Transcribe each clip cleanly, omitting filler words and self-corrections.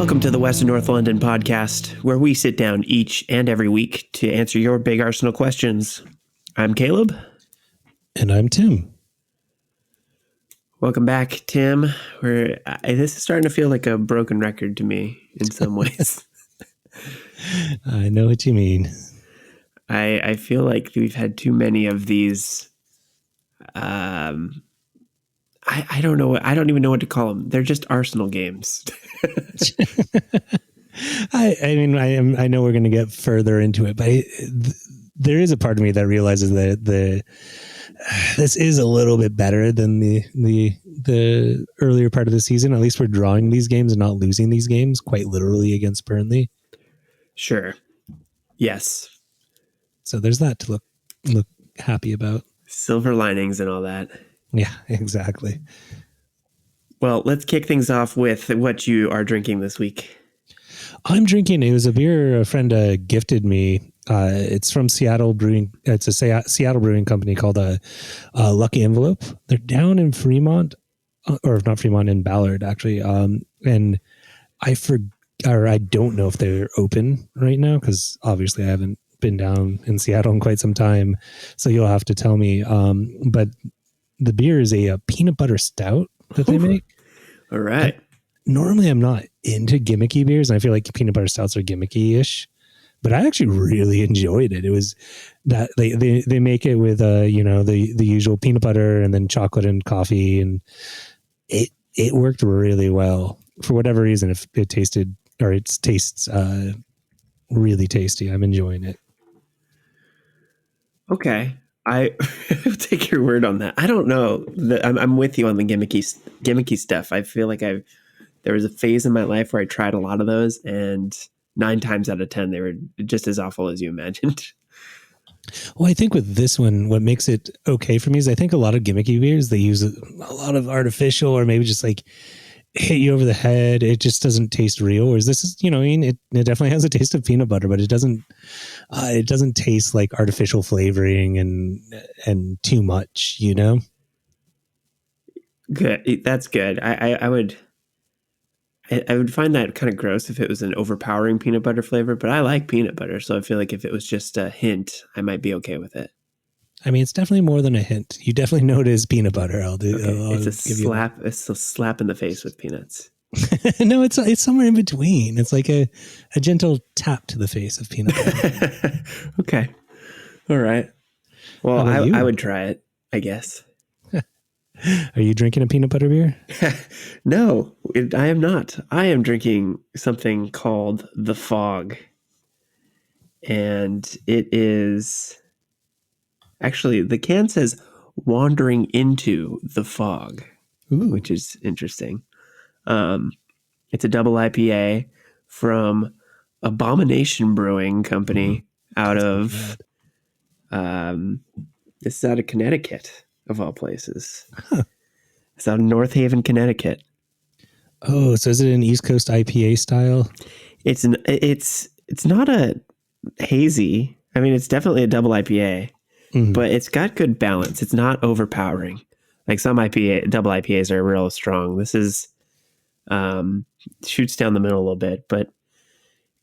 Welcome to the West and North London podcast, where we sit down each and every week to answer your big Arsenal questions. I'm Caleb. And I'm Tim. Welcome back, Tim. This is starting to feel like a broken record to me in some ways. I know what you mean. I feel like we've had too many of these. I don't know. I don't even know what to call them. They're just Arsenal games. I know we're going to get further into it, but there is a part of me that realizes that this is a little bit better than the earlier part of the season. At least we're drawing these games and not losing these games quite literally against Burnley. Sure. Yes. So there's that to look happy about. Silver linings and all that. Yeah, exactly. Well, let's kick things off with what you are drinking this week. I'm drinking, it was a beer a friend gifted me. It's from Seattle Brewing. It's a Seattle Brewing Company called Lucky Envelope. They're down in Fremont, or not Fremont, in Ballard, actually. And I don't know if they're open right now, because obviously I haven't been down in Seattle in quite some time. So you'll have to tell me. But the beer is a peanut butter stout that they make. All right. Normally I'm not into gimmicky beers, and I feel like peanut butter stouts are gimmicky-ish, but I actually really enjoyed it. It was that they make it with the usual peanut butter and then chocolate and coffee, and it worked really well. For whatever reason, if it tastes really tasty. I'm enjoying it. Okay. I will take your word on that. I don't know. I'm with you on the gimmicky stuff. I feel like there was a phase in my life where I tried a lot of those, and 9 times out of 10, they were just as awful as you imagined. Well, I think with this one, what makes it okay for me is I think a lot of gimmicky beers, they use a lot of artificial, or maybe just like hit you over the head. It just doesn't taste real. Whereas this is, it definitely has a taste of peanut butter, but it doesn't taste like artificial flavoring and too much, Good. That's good. I would find that kind of gross if it was an overpowering peanut butter flavor, but I like peanut butter. So I feel like if it was just a hint, I might be okay with it. I mean, it's definitely more than a hint. You definitely know it is peanut butter. It's a slap. It's a slap in the face with peanuts. No, it's somewhere in between. It's like a gentle tap to the face of peanut butter. Okay. All right. Well, I would try it, I guess. Are you drinking a peanut butter beer? No, I am not. I am drinking something called The Fog. And it is... Actually, the can says wandering into the fog, which is interesting. It's a double IPA from Abomination Brewing Company out of, this is out of Connecticut, of all places. Huh. It's out of North Haven, Connecticut. Oh, so is it an East Coast IPA style? It's not a hazy. I mean, it's definitely a double IPA. Mm-hmm. But it's got good balance. It's not overpowering. Like some double IPAs are real strong. This is shoots down the middle a little bit, but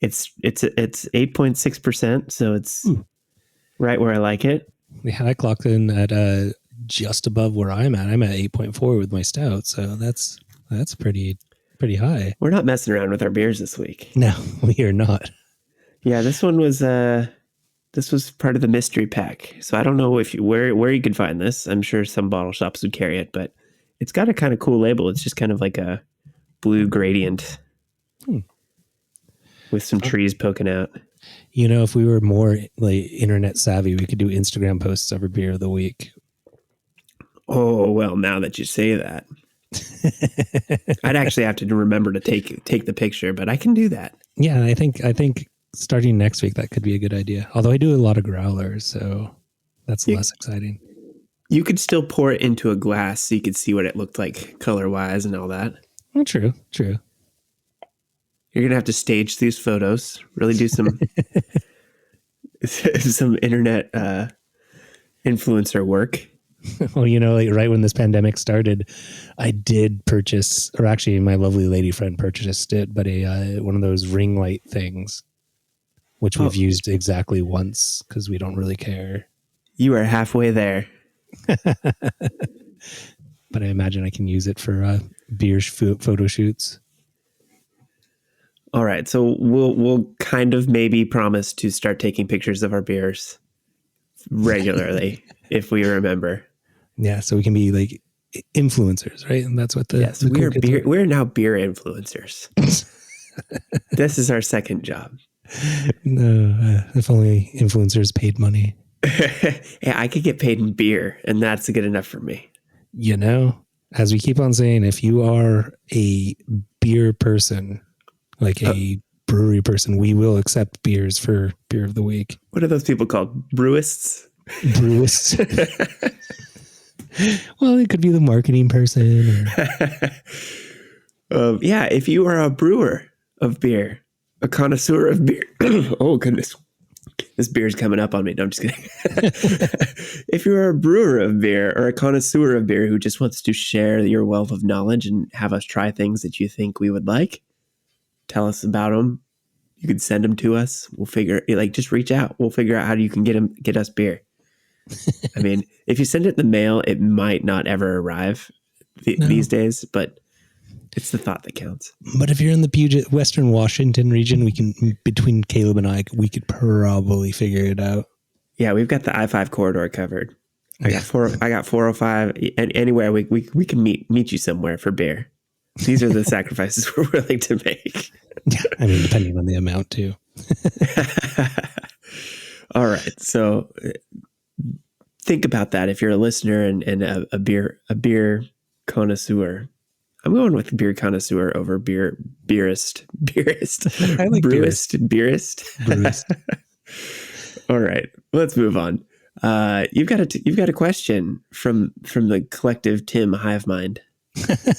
it's 8.6%, so it's right where I like it. Yeah, I clocked in at just above where I'm at. I'm at 8.4 with my stout, so that's pretty high. We're not messing around with our beers this week. No, we are not. Yeah, this one was This was part of the mystery pack, so I don't know where you could find this. I'm sure some bottle shops would carry it, but it's got a kind of cool label. It's just kind of like a blue gradient with some trees poking out. If we were more like internet savvy, we could do Instagram posts of our beer of the week. Oh well, now that you say that, I'd actually have to remember to take the picture, but I can do that. Yeah, I think. Starting next week, that could be a good idea. Although I do a lot of growlers, so that's less exciting. You could still pour it into a glass so you could see what it looked like color-wise and all that. Oh, true. You're going to have to stage these photos, really do some some internet influencer work. Well, like right when this pandemic started, I did purchase, or actually my lovely lady friend purchased it, but one of those ring light things, which we've Oh, used exactly once because we don't really care. you are halfway there. But I imagine I can use it for beer photo shoots. All right, so we'll kind of maybe promise to start taking pictures of our beers regularly if we remember. Yeah, so we can be like influencers, right? And that's what the Yes, the we cool are kids beer. We're now beer influencers. This is our second job. No, if only influencers paid money. Yeah, I could get paid in beer, and that's good enough for me. As we keep on saying, if you are a beer person, like a brewery person, we will accept beers for beer of the week. What are those people called? Brewists? Brewists. Well, it could be the marketing person. Yeah, if you are a brewer of beer, a connoisseur of beer. Oh, goodness. This beer's coming up on me. No, I'm just kidding. If you're a brewer of beer or a connoisseur of beer who just wants to share your wealth of knowledge and have us try things that you think we would like, tell us about them. You can send them to us. We'll just reach out. We'll figure out how you can get us beer. I mean, if you send it in the mail, it might not ever arrive these days, but it's the thought that counts. But if you're in the Western Washington region, between Caleb and I, we could probably figure it out. Yeah, we've got the I-5 corridor covered. I got 405. And anywhere we can meet you somewhere for beer. These are the sacrifices we're willing to make. Yeah, I mean, depending on the amount too. All right, so think about that if you're a listener and a beer connoisseur. I'm going with beer connoisseur over beerist. I like beerist. All right, let's move on. You've got a question from the collective Tim Hive Mind.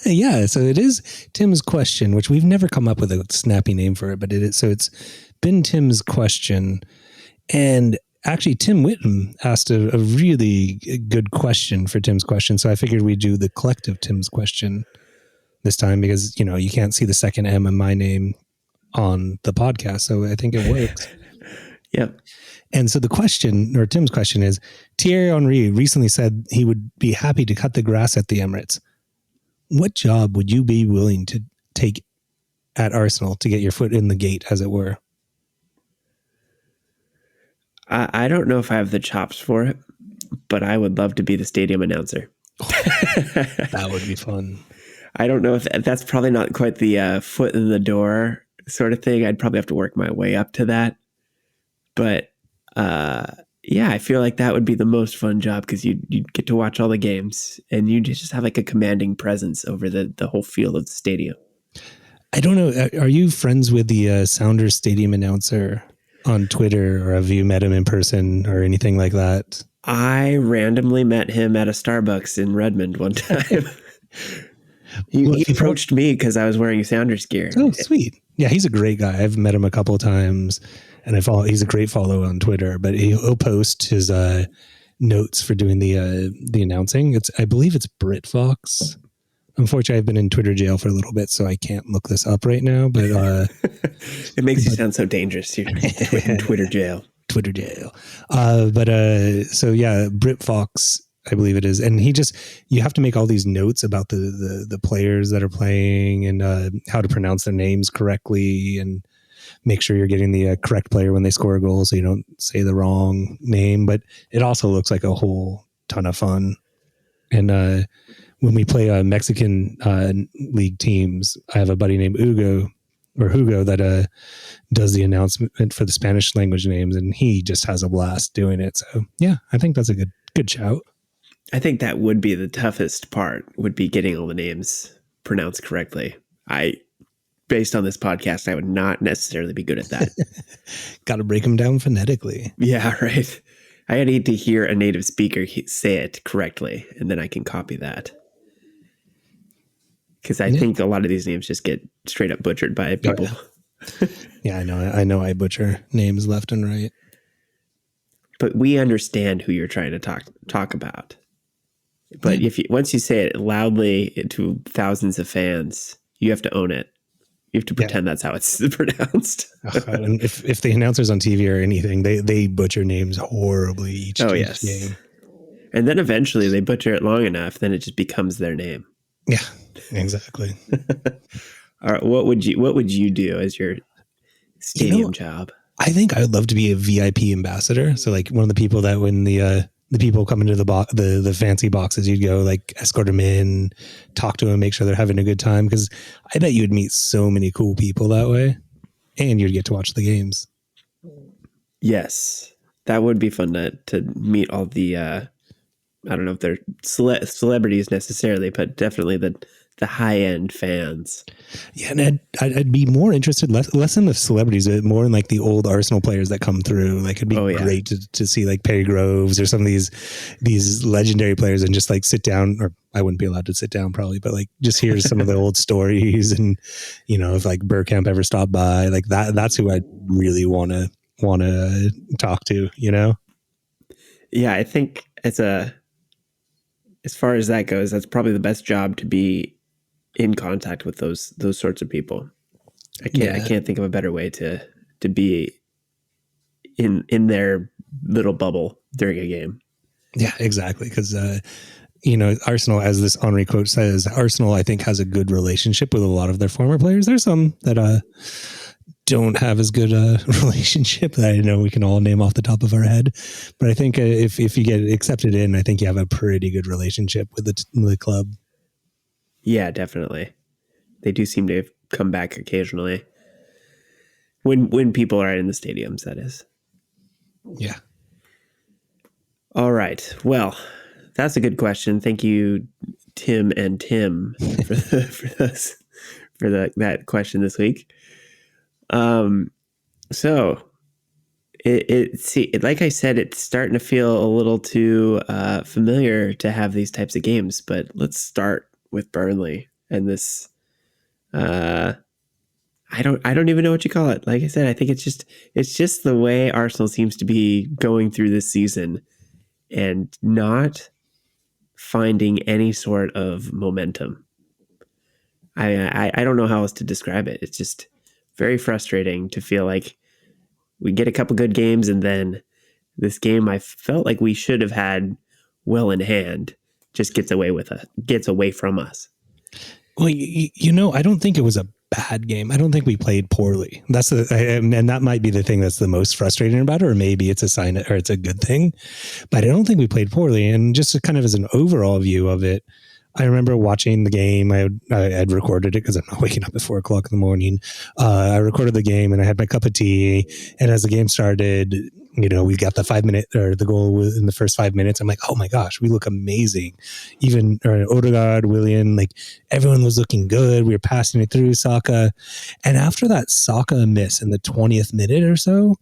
Yeah, so it is Tim's question, which we've never come up with a snappy name for it, but it is. So it's been Tim's question, and actually, Tim Whittam asked a really good question for Tim's question. So I figured we'd do the collective Tim's question this time because, you can't see the second M in my name on the podcast. So I think it works. Yep. And so the question, or Tim's question is, Thierry Henry recently said he would be happy to cut the grass at the Emirates. What job would you be willing to take at Arsenal to get your foot in the gate, as it were? I don't know if I have the chops for it, but I would love to be the stadium announcer. That would be fun. I don't know if that's probably not quite the foot in the door sort of thing. I'd probably have to work my way up to that. But yeah, I feel like that would be the most fun job because you'd get to watch all the games and you just have like a commanding presence over the whole field of the stadium. I don't know. Are you friends with the Sounders stadium announcer on Twitter, or have you met him in person or anything like that? I randomly met him at a Starbucks in Redmond one time. He approached me because I was wearing Sounders gear. Oh, sweet. Yeah, he's a great guy. I've met him a couple of times, and he's a great follow on Twitter, but he'll post his notes for doing the announcing. I believe it's BritFox. Unfortunately, I've been in Twitter jail for a little bit, so I can't look this up right now. But it makes you sound so dangerous. You're in Twitter jail. Twitter jail. So yeah, BritFox, I believe it is, and you have to make all these notes about the players that are playing and how to pronounce their names correctly, and make sure you're getting the correct player when they score a goal, so you don't say the wrong name. But it also looks like a whole ton of fun, and when we play Mexican league teams, I have a buddy named Hugo that does the announcement for the Spanish language names, and he just has a blast doing it. So yeah, I think that's a good shout. I think that would be the toughest part, would be getting all the names pronounced correctly. Based on this podcast, I would not necessarily be good at that. Got to break them down phonetically. Yeah, right. I need to hear a native speaker say it correctly, and then I can copy that. Because I think a lot of these names just get straight up butchered by people. Yeah, I know. I butcher names left and right. But we understand who you're trying to talk about. But once you say it loudly to thousands of fans, you have to own it. You have to pretend that's how it's pronounced. And if the announcers on TV or anything, they butcher names horribly each game. And then eventually they butcher it long enough, then it just becomes their name. Yeah, exactly. All right, what would you do as your stadium job? I think I would love to be a VIP ambassador. So like one of the people that when the people come into the fancy boxes, you'd go like escort them in, talk to them, make sure they're having a good time. Because I bet you'd meet so many cool people that way, and you'd get to watch the games. Yes, that would be fun to meet all the. I don't know if they're celebrities necessarily, but definitely the high end fans. Yeah, and I'd be more interested less in the celebrities, but more in like the old Arsenal players that come through. Like it'd be great to see like Perry Groves or some of these legendary players and just like sit down, or I wouldn't be allowed to sit down probably, but like just hear some of the old stories, and if like Bergkamp ever stopped by, like that's who I really want to talk to. Yeah, I think as far as that goes, that's probably the best job to be in contact with those sorts of people. I can't think of a better way to be in their little bubble during a game. Yeah, exactly. Because Arsenal, as this Henri quote says, Arsenal I think has a good relationship with a lot of their former players. There's some that don't have as good a relationship that I know we can all name off the top of our head. But I think if you get accepted in, I think you have a pretty good relationship with the club. Yeah, definitely. They do seem to come back occasionally when people are in the stadiums, that is. Yeah. All right. Well, that's a good question. Thank you, Tim and Tim, for that question this week. So like I said, it's starting to feel a little too familiar to have these types of games, but let's start with Burnley and this. I don't even know what you call it. Like I said, I think it's just the way Arsenal seems to be going through this season and not finding any sort of momentum. I don't know how else to describe it. It's just very frustrating to feel like we get a couple good games and then this game I felt like we should have had well in hand just gets away from us. Well, I don't think it was a bad game. I don't think we played poorly. And that might be the thing that's the most frustrating about it, or maybe it's a sign or it's a good thing. But I don't think we played poorly. And just kind of as an overall view of it, I remember watching the game. I had recorded it because I'm not waking up at 4:00 in the morning. I recorded the game and I had my cup of tea. And as the game started, we got the 5-minute or the goal in the first 5 minutes. I'm like, oh my gosh, we look amazing. Even Odegaard, Willian, like everyone was looking good. We were passing it through Saka. And after that Saka miss in the 20th minute or so,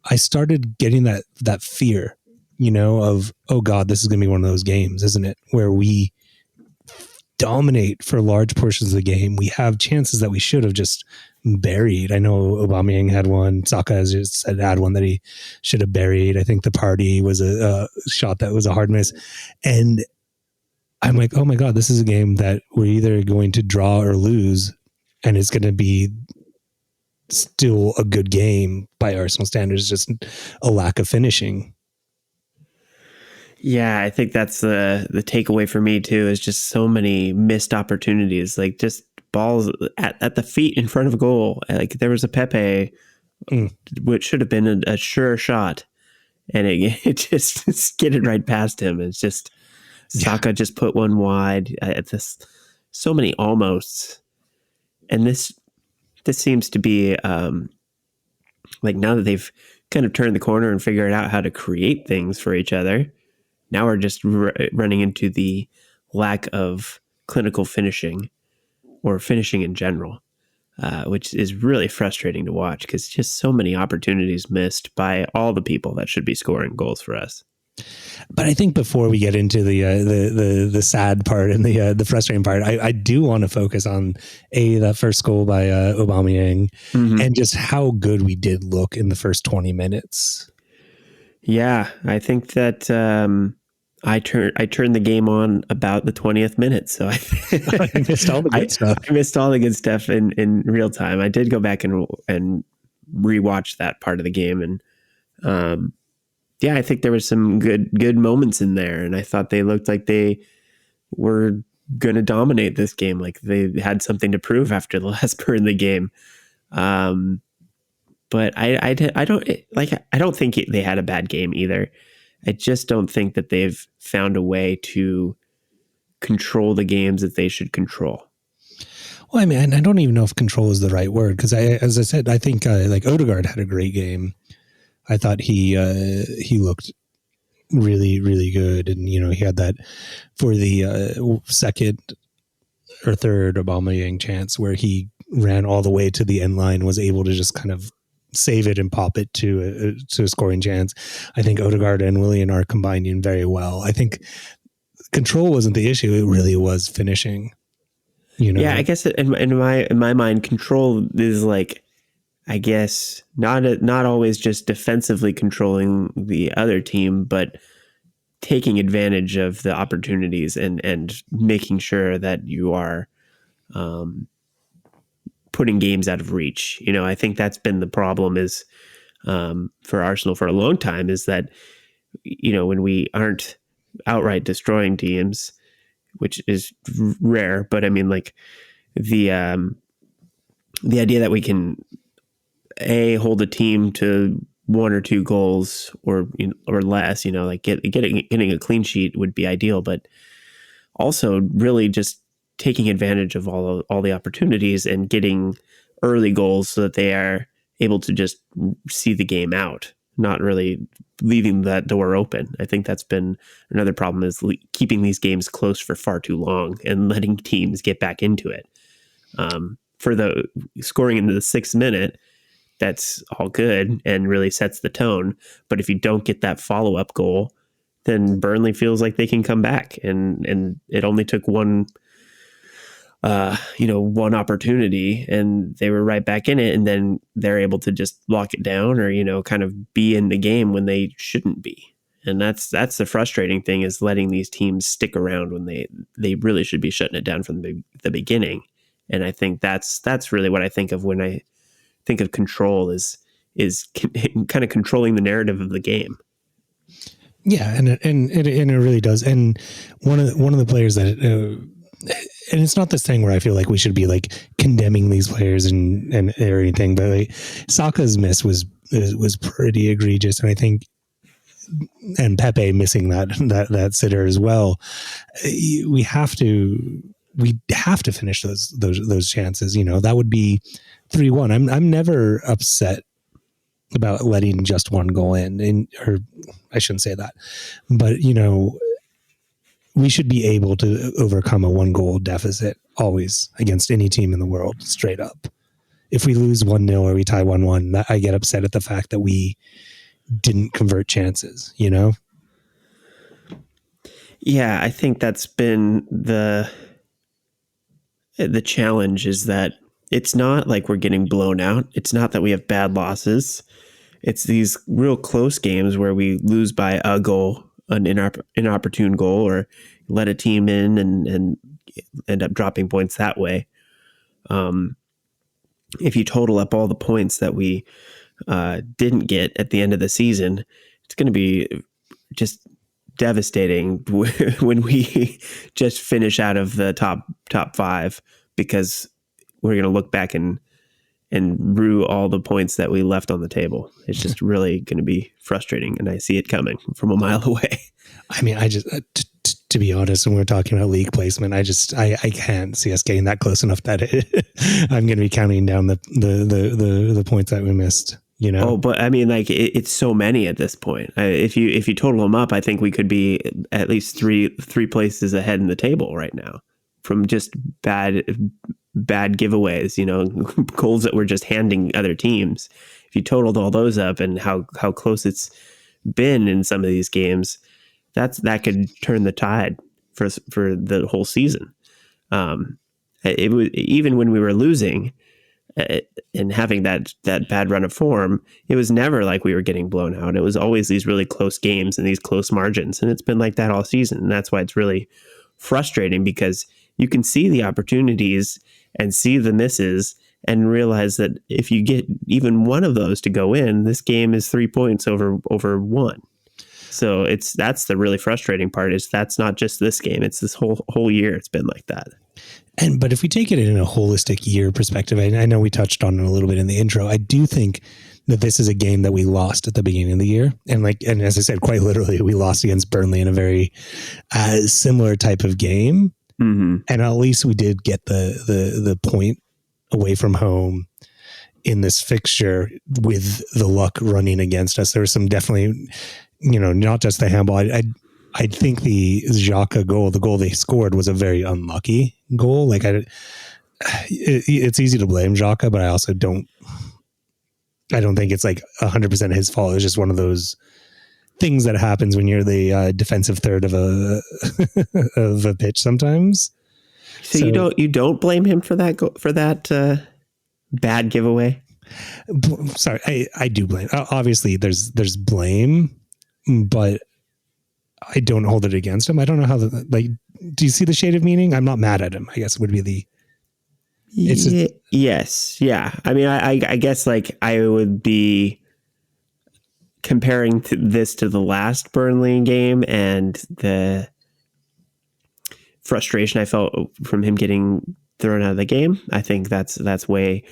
I started getting that fear, of, oh God, this is going to be one of those games, isn't it? Where we dominate for large portions of the game. We have chances that we should have just buried. I know Aubameyang had one. Saka has just had one that he should have buried. I think the party was a shot that was a hard miss. And I'm like, oh my God, this is a game that we're either going to draw or lose. And it's going to be still a good game by Arsenal standards, just a lack of finishing. Yeah, I think that's the takeaway for me too, is just so many missed opportunities, like just balls at the feet in front of a goal. Like there was a Pepe, which should have been a sure shot, and it just skidded right past him. It's just Saka just put one wide. It's so many almosts, and this seems to be like now that they've kind of turned the corner and figured out how to create things for each other. Now we're just running into the lack of clinical finishing or finishing in general, which is really frustrating to watch because just so many opportunities missed by all the people that should be scoring goals for us. But I think before we get into the sad part and the frustrating part, I do want to focus on that first goal by Aubameyang and just how good we did look in the first 20 minutes. Yeah, I think that I turned the game on about the 20th minute, so I missed all the good stuff. I missed all the good stuff in real time. I did go back and rewatch that part of the game, and yeah, I think there was some good moments in there, and I thought they looked like they were going to dominate this game, like they had something to prove after the last spurt in the game. But I don't think they had a bad game either. I just don't think that they've found a way to control the games that they should control. Well, I mean, I don't even know if control is the right word, because as I said, I think like Odegaard had a great game. I thought he looked really, really good, and he had that for the second or third Aubameyang chance where he ran all the way to the end line, was able to just kind of save it and pop it to a scoring chance. I think Odegaard and Willian are combining very well. I think control wasn't the issue; it really was finishing. Yeah, I guess in my mind, control is like, I guess not always just defensively controlling the other team, but taking advantage of the opportunities and making sure that you are putting games out of reach. I think that's been the problem is for Arsenal for a long time, is that when we aren't outright destroying teams, which is rare, but I mean, like the idea that we can hold a team to one or two goals or less, like getting a clean sheet would be ideal, but also really just taking advantage of all the opportunities and getting early goals so that they are able to just see the game out, not really leaving that door open. I think that's been another problem, is keeping these games close for far too long and letting teams get back into it. For the scoring into the 6th minute, that's all good and really sets the tone. But if you don't get that follow-up goal, then Burnley feels like they can come back. And it only took one opportunity and they were right back in it. And then they're able to just lock it down or, kind of be in the game when they shouldn't be. And that's the frustrating thing, is letting these teams stick around when they really should be shutting it down from the beginning. And I think that's really what I think of when I think of control, is kind of controlling the narrative of the game. Yeah, and it really does. And one of the players that, and it's not this thing where I feel like we should be like condemning these players and or anything, but like Saka's miss was pretty egregious, and I think, and Pepe missing that sitter as well. We have to finish those chances. That would be 3-1. I'm never upset about letting just one goal in, or I shouldn't say that, but we should be able to overcome a 1-goal deficit always against any team in the world, straight up. If we lose 1-0 or we tie 1-1, I get upset at the fact that we didn't convert chances, Yeah, I think that's been the challenge, is that it's not like we're getting blown out. It's not that we have bad losses. It's these real close games where we lose by a goal, an inopportune goal, or let a team in and end up dropping points that way. If you total up all the points that we didn't get at the end of the season, it's going to be just devastating when we just finish out of the top 5, because we're going to look back and rue all the points that we left on the table. It's just really going to be frustrating, and I see it coming from a mile away. I mean, I just to be honest, when we're talking about league placement, I can't see us getting that close enough that I'm going to be counting down the points that we missed. Oh, but I mean, like it's so many at this point. If you total them up, I think we could be at least three places ahead in the table right now from just bad giveaways. Goals that we're just handing other teams. If you totaled all those up and how close it's been in some of these games, that could turn the tide for the whole season. It was, even when we were losing, and having that bad run of form, it was never like we were getting blown out. It was always these really close games and these close margins. And it's been like that all season. And that's why it's really frustrating, because you can see the opportunities and see the misses and realize that if you get even one of those to go in, this game is 3 points over one. So that's the really frustrating part, is that's not just this game. It's this whole year. It's been like that. But if we take it in a holistic year perspective, I know we touched on it a little bit in the intro. I do think that this is a game that we lost at the beginning of the year. And as I said, quite literally, we lost against Burnley in a very similar type of game. Mm-hmm. And at least we did get the point away from home in this fixture with the luck running against us. There was some definitely, not just the handball. I think the Xhaka goal, the goal they scored, was a very unlucky goal. It's easy to blame Xhaka, but I also don't think it's like 100% his fault. It's just one of those things that happens when you're the defensive third of a of a pitch sometimes. So you don't blame him for that bad giveaway? Sorry, I do blame. Obviously, there's blame, but I don't hold it against him. I don't know how do you see the shade of meaning? I'm not mad at him, I guess would be the. Yes. Yeah. I mean, I guess I would be comparing this to the last Burnley game and the frustration I felt from him getting thrown out of the game. I think that's way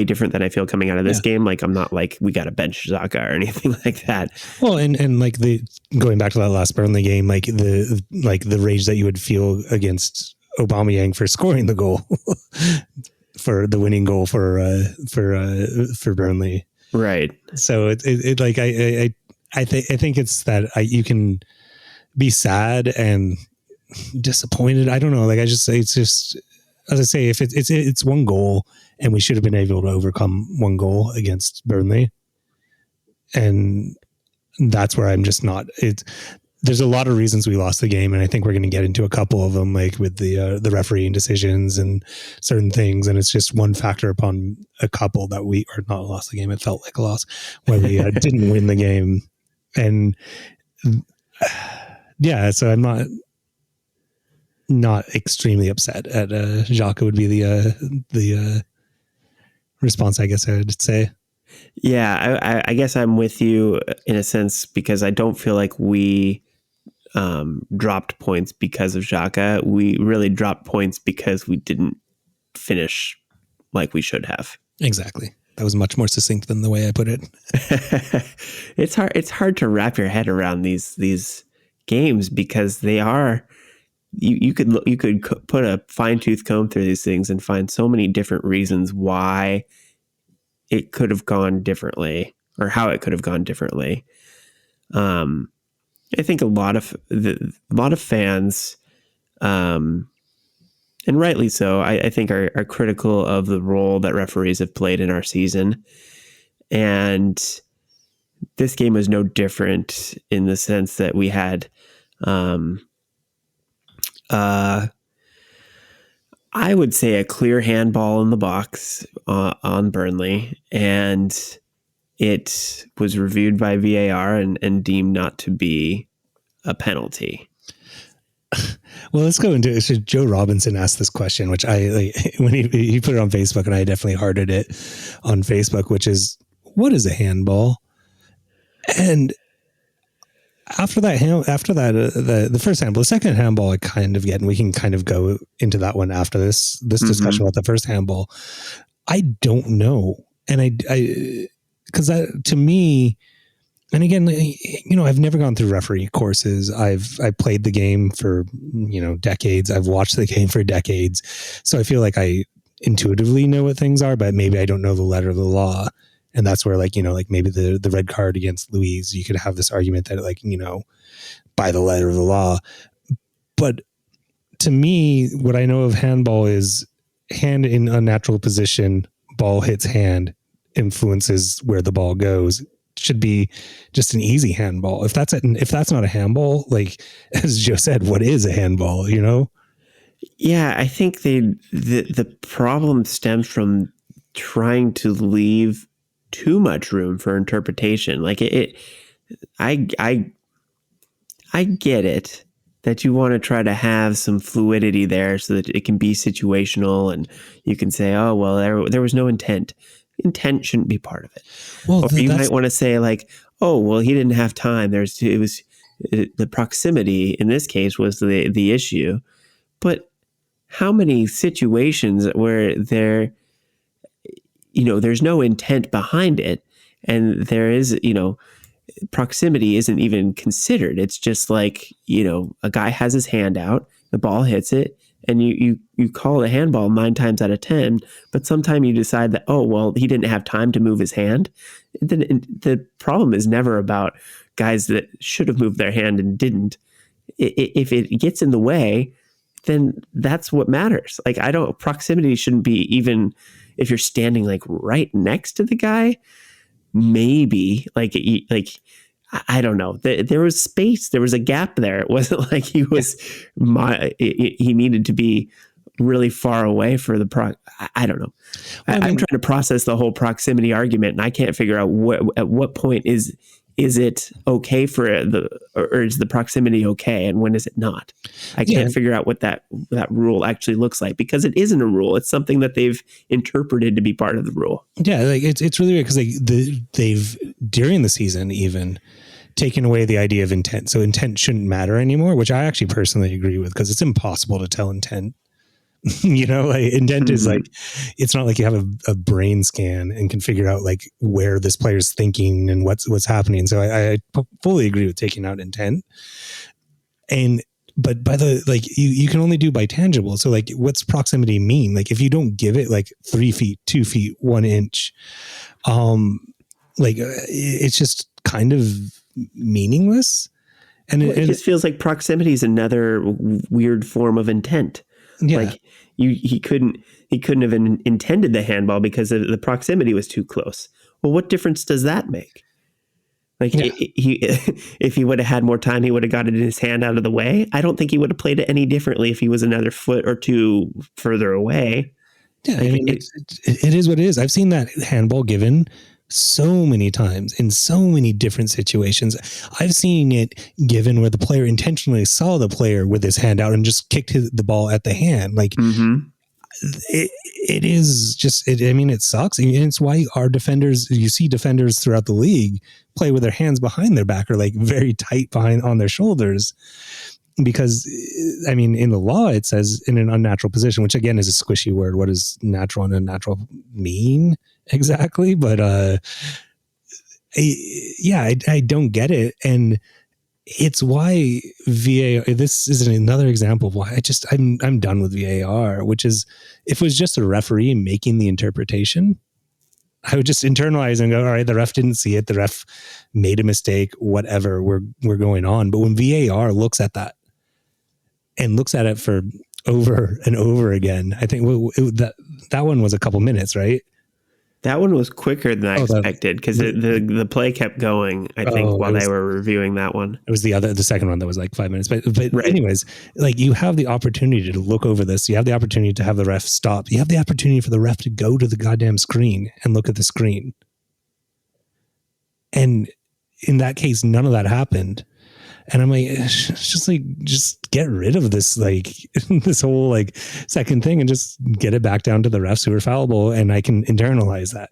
different than I feel coming out of this game. I'm not we got to bench Xhaka or anything like that. Well, and going back to that last Burnley game, the rage that you would feel against Aubameyang for scoring the goal, for the winning goal for Burnley. Right. So I think it's that you can be sad and disappointed. I don't know. It's just, as I say, if it's one goal and we should have been able to overcome one goal against Burnley. And that's where I'm just not, there's a lot of reasons we lost the game. And I think we're going to get into a couple of them, with the refereeing decisions and certain things. And it's just one factor upon a couple that we are not lost the game. It felt like a loss where we didn't win the game. And so I'm not extremely upset at Xhaka would be the response, I guess I would say. Yeah, I guess I'm with you in a sense, because I don't feel like we dropped points because of Xhaka. We really dropped points because we didn't finish like we should have. Exactly. That was much more succinct than the way I put it. It's hard to wrap your head around these games, because they are. You could put a fine-tooth comb through these things and find so many different reasons why it could have gone differently, or how it could have gone differently. I think a lot of fans, and rightly so, I think are critical of the role that referees have played in our season. And this game was no different, in the sense that we had, I would say, a clear handball in the box on Burnley, and it was reviewed by VAR and deemed not to be a penalty. Well, let's go into it. So Joe Robinson asked this question, which I when he put it on Facebook, and I definitely hearted it on Facebook, which is, what is a handball? And after that, the first handball, the second handball, I kind of get, and we can kind of go into that one after this discussion about the first handball. I don't know. And because to me, and again, I've never gone through referee courses. I played the game for, decades. I've watched the game for decades. So I feel like I intuitively know what things are, but maybe I don't know the letter of the law. And that's where, maybe the red card against Louise, you could have this argument that, by the letter of the law. But to me, what I know of handball is hand in unnatural position, ball hits hand, influences where the ball goes. Should be just an easy handball. If that's not a handball, as Joe said, what is a handball? Yeah, I think the problem stems from trying to leave too much room for interpretation. Like I get it that you want to try to have some fluidity there so that it can be situational and you can say, oh, well, there was no intent. Intent shouldn't be part of it. Well, Or you might want to say like, oh, well, he didn't have time. The proximity in this case was the issue. But how many situations where there's no intent behind it and there is, proximity isn't even considered. It's just like, a guy has his hand out, the ball hits it, and you call it a handball 9 times out of 10, but sometime you decide that, oh, well, he didn't have time to move his hand. The problem is never about guys that should have moved their hand and didn't. If it gets in the way, then that's what matters. Like, proximity shouldn't be even if you're standing like right next to the guy. Maybe like I don't know. There was space. There was a gap there. It wasn't like he needed to be really far away for the I don't know. I'm trying to process the whole proximity argument, and I can't figure out at what point is it okay or is the proximity okay, and when is it not? I can't figure out what that rule actually looks like, because it isn't a rule. It's something that they've interpreted to be part of the rule. Yeah, like it's really weird because they've during the season even taken away the idea of intent. So intent shouldn't matter anymore, which I actually personally agree with, because it's impossible to tell intent. Intent is like, it's not like you have a brain scan and can figure out like where this player's thinking and what's happening. So I fully agree with taking out intent. But by you can only do by tangible. So like, what's proximity mean? Like, if you don't give it like 3 feet, 2 feet, 1 inch, it's just kind of meaningless. And it just feels like proximity is another weird form of intent. Yeah. Like he couldn't have intended the handball because the proximity was too close. Well, what difference does that make? Like, if he would have had more time, he would have gotten his hand out of the way. I don't think he would have played it any differently if he was another foot or two further away. Yeah, I mean, it is what it is. I've seen that handball given so many times in so many different situations. I've seen it given where the player intentionally saw the player with his hand out and just kicked the ball at the hand. Like, it is just, it sucks. And it's why you see defenders throughout the league play with their hands behind their back or like very tight behind on their shoulders. Because, in the law, it says in an unnatural position, which again is a squishy word. What does natural and unnatural mean exactly? But I don't get it. And it's why VAR, this is another example of why I'm done with VAR, which is, if it was just a referee making the interpretation, I would just internalize and go, all right, the ref didn't see it. The ref made a mistake, whatever, we're going on. But when VAR looks at that and looks at it for over and over again, I think that one was a couple minutes, right? That one was quicker than I expected, because the play kept going, I think, while they were reviewing that one. It was the second one that was like 5 minutes. But right. Anyways, like, you have the opportunity to look over this. You have the opportunity to have the ref stop. You have the opportunity for the ref to go to the goddamn screen and look at the screen. And in that case, none of that happened. And I'm like, just get rid of this, like, this whole like second thing and just get it back down to the refs who are fallible, and I can internalize that,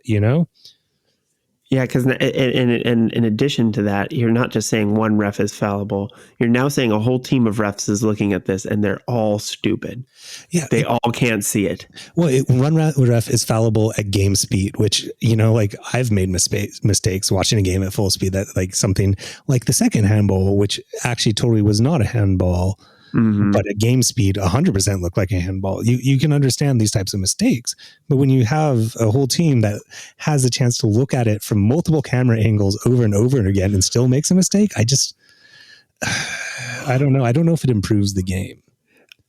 Yeah, because in addition to that, you're not just saying one ref is fallible. You're now saying a whole team of refs is looking at this and they're all stupid. Yeah, they all can't see it. Well, one ref is fallible at game speed, which, like, I've made mistakes watching a game at full speed, that like something like the second handball, which actually totally was not a handball. But at game speed, 100% looked like a handball. You can understand these types of mistakes. But when you have a whole team that has a chance to look at it from multiple camera angles over and over and again and still makes a mistake, I don't know. I don't know if it improves the game.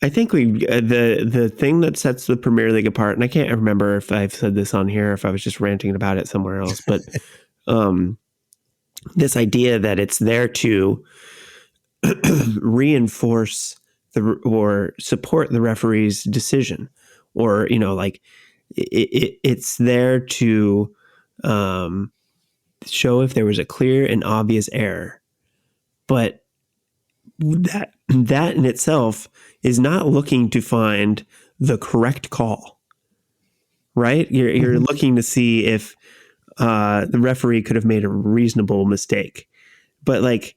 I think the thing that sets the Premier League apart, and I can't remember if I've said this on here, or if I was just ranting about it somewhere else, but this idea that it's there to reinforce or support the referee's decision, or like it's there to show if there was a clear and obvious error, but that in itself is not looking to find the correct call, right? You're looking to see if the referee could have made a reasonable mistake, but like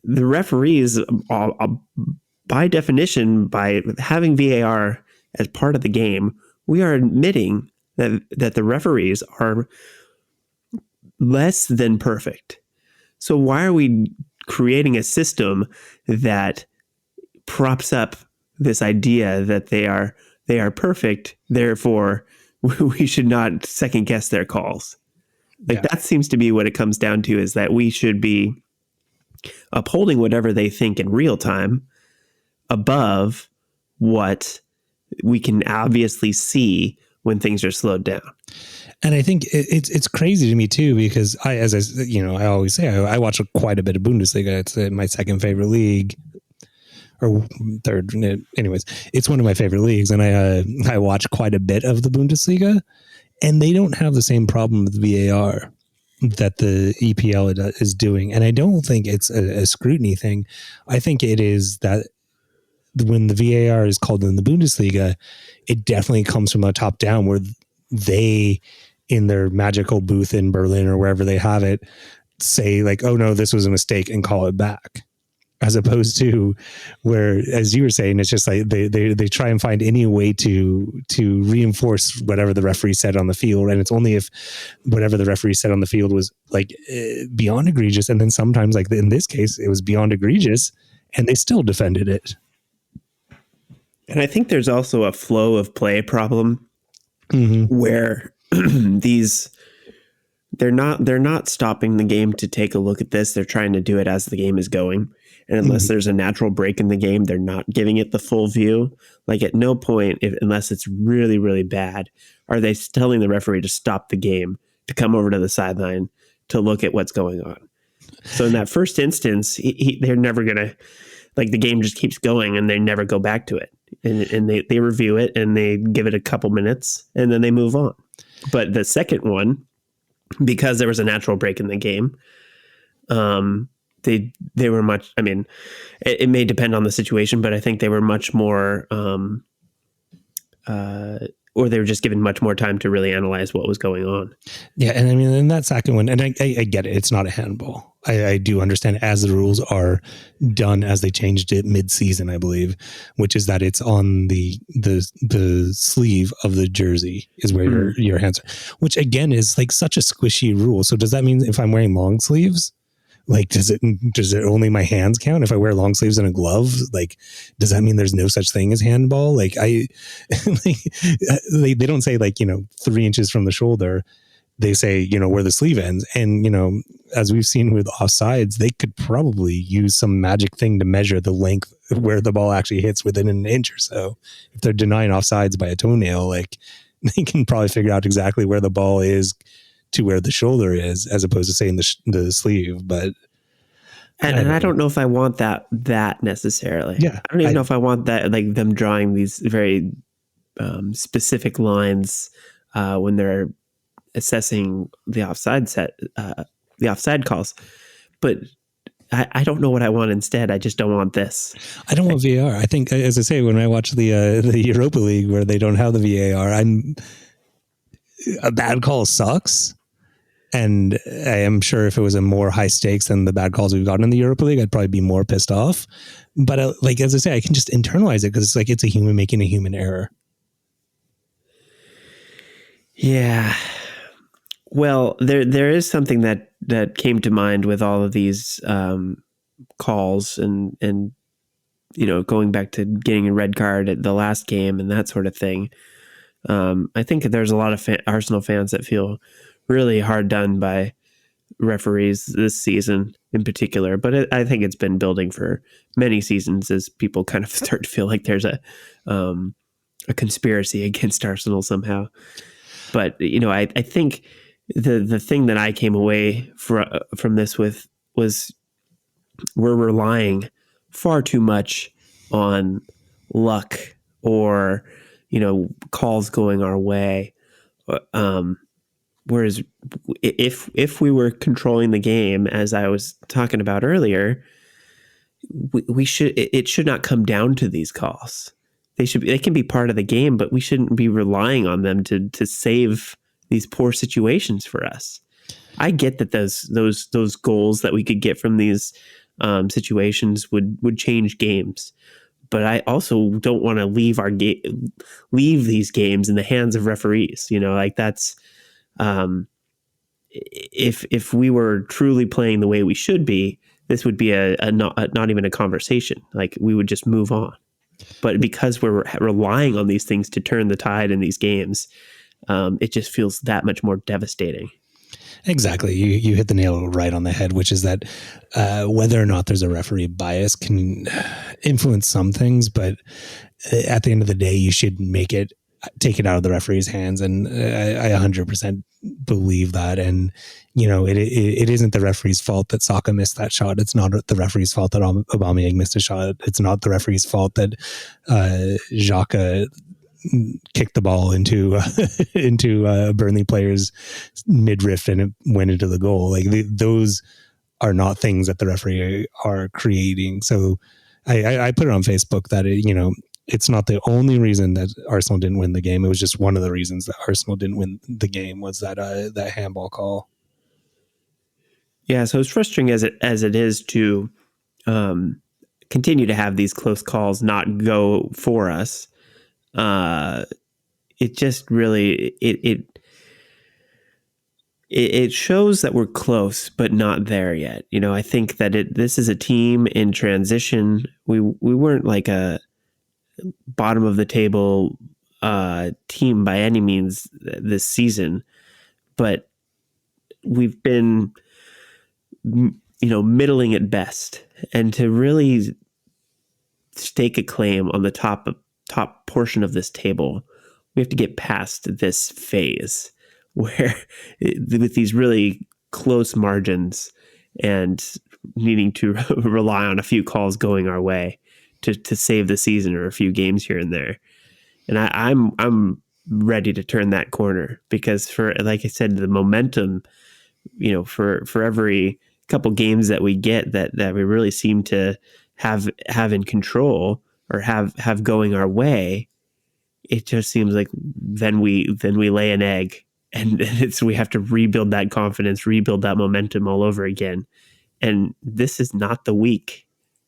the referees, by definition, by having VAR as part of the game, we are admitting that the referees are less than perfect. So why are we creating a system that props up this idea that they are perfect, therefore we should not second guess their calls? Like, that seems to be what it comes down to, is that we should be upholding whatever they think in real time above what we can obviously see when things are slowed down. And I think it's crazy to me too, because I always say, I watch quite a bit of Bundesliga. It's my second favorite league, or third. Anyways, it's one of my favorite leagues, and I watch quite a bit of the Bundesliga, and they don't have the same problem with VAR that the EPL is doing. And I don't think it's a scrutiny thing. I think it is that when the VAR is called in the Bundesliga, it definitely comes from a top down, where they, in their magical booth in Berlin or wherever they have it, say like, oh no, this was a mistake, and call it back. As opposed to where, as you were saying, it's just like they try and find any way to reinforce whatever the referee said on the field. And it's only if whatever the referee said on the field was like beyond egregious. And then sometimes, like in this case, it was beyond egregious and they still defended it. And I think there's also a flow of play problem where they're not stopping the game to take a look at this. They're trying to do it as the game is going. And unless there's a natural break in the game, they're not giving it the full view. Like, at no point, unless it's really, really bad, are they telling the referee to stop the game, to come over to the sideline, to look at what's going on. So in that first instance, they're never going to, like, the game just keeps going and they never go back to it. And they review it and they give it a couple minutes and then they move on. But the second one, because there was a natural break in the game, they were much, I mean, it may depend on the situation, but I think they were much more, or they were just given much more time to really analyze what was going on. Yeah. And I mean, in that second one, and I get it, it's not a handball. I do understand, as the rules are done, as they changed it mid-season, I believe, which is that it's on the sleeve of the jersey is where your hands are, which again is like such a squishy rule. So does that mean if I'm wearing long sleeves, like, does it only my hands count? If I wear long sleeves and a glove, like, does that mean there's no such thing as handball? Like, they don't say, like, 3 inches from the shoulder. They say, where the sleeve ends. And, as we've seen with offsides, they could probably use some magic thing to measure the length where the ball actually hits within an inch or so. If they're denying offsides by a toenail, like, they can probably figure out exactly where the ball is to where the shoulder is, as opposed to saying the sleeve. But I don't know if I want that necessarily. Yeah, I don't even know if I want that, like them drawing these very specific lines when they're assessing the offside calls. But I don't know what I want instead. I just don't want this. I don't want VAR. I think, as I say, when I watch the Europa League where they don't have the VAR, a bad call sucks. And I am sure if it was a more high stakes than the bad calls we've gotten in the Europa League, I'd probably be more pissed off. But like, as I say, I can just internalize it because it's like, it's a human making a human error. Yeah. Well, there is something that came to mind with all of these calls and going back to getting a red card at the last game and that sort of thing. I think there's a lot of Arsenal fans that feel really hard done by referees this season in particular, but I think it's been building for many seasons as people kind of start to feel like there's a conspiracy against Arsenal somehow. But I think the thing that I came away from this with was we're relying far too much on luck or calls going our way. Whereas if we were controlling the game, as I was talking about earlier, it should not come down to these calls. They can be part of the game, but we shouldn't be relying on them to save these poor situations for us. I get that those goals that we could get from these situations would change games, but I also don't want to leave these games in the hands of referees. That's if we were truly playing the way we should be, this would be not even a conversation. Like, we would just move on. But because we're relying on these things to turn the tide in these games, it just feels that much more devastating. Exactly. You hit the nail right on the head, which is that whether or not there's a referee bias can influence some things, but at the end of the day, you should take it out of the referee's hands. And I 100% believe that. And, it isn't the referee's fault that Saka missed that shot. It's not the referee's fault that Aubameyang missed a shot. It's not the referee's fault that Xhaka kicked the ball into Burnley players midriff and it went into the goal. Like, those are not things that the referee are creating. So I put it on Facebook that it's not the only reason that Arsenal didn't win the game. It was just one of the reasons that Arsenal didn't win the game was that handball call. Yeah, so as frustrating as it is to continue to have these close calls not go for us, it just really it shows that we're close, but not there yet. I think that this is a team in transition. We weren't like a bottom of the table team by any means this season, but we've been middling at best. And to really stake a claim on the top portion of this table, we have to get past this phase where with these really close margins and needing to rely on a few calls going our way to save the season or a few games here and there. And I'm ready to turn that corner because, for like I said, the momentum, for every couple games that we get that we really seem to have in control or have going our way, it just seems like then we lay an egg and we have to rebuild that confidence, rebuild that momentum all over again. And this is not the week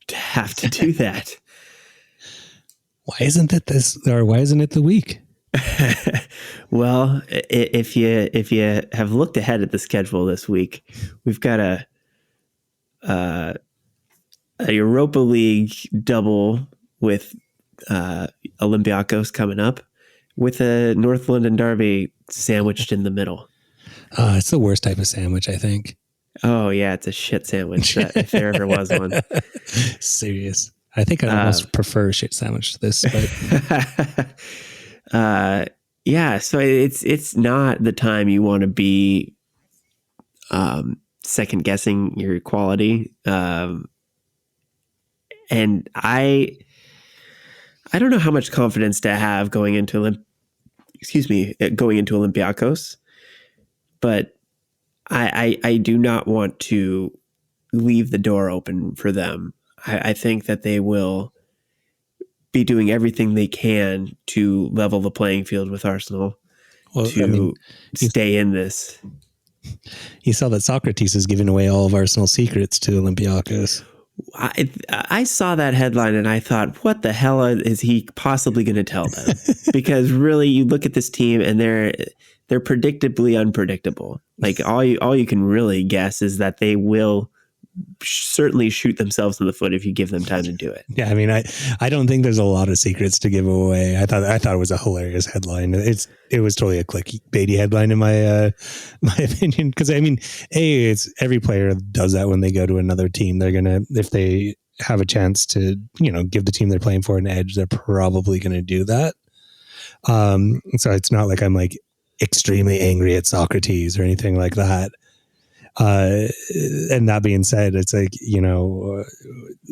to have to do that. Why isn't it the week? Well, if you have looked ahead at the schedule this week, we've got a Europa League double with Olympiacos coming up, with a North London derby sandwiched in the middle. It's the worst type of sandwich, I think. Oh yeah, it's a shit sandwich if there ever was one. Serious. I think I almost prefer a shit sandwich to this, but yeah, so it's not the time you want to be second guessing your quality. And I don't know how much confidence to have going into Olympiacos, but I do not want to leave the door open for them. I think that they will be doing everything they can to level the playing field with Arsenal stay in this. You saw that Socrates is giving away all of Arsenal's secrets to Olympiacos. I saw that headline and I thought, what the hell is he possibly going to tell them? Because really, you look at this team and they're predictably unpredictable. Like all you can really guess is that they will certainly shoot themselves in the foot if you give them time to do it. Yeah, I mean, I don't think there's a lot of secrets to give away. I thought it was a hilarious headline. It was totally a clickbaity headline in my opinion. Because I mean, it's every player does that when they go to another team. They're gonna, if they have a chance to give the team they're playing for an edge, they're probably gonna do that. So it's not like I'm like extremely angry at Socrates or anything like that. And that being said, it's like,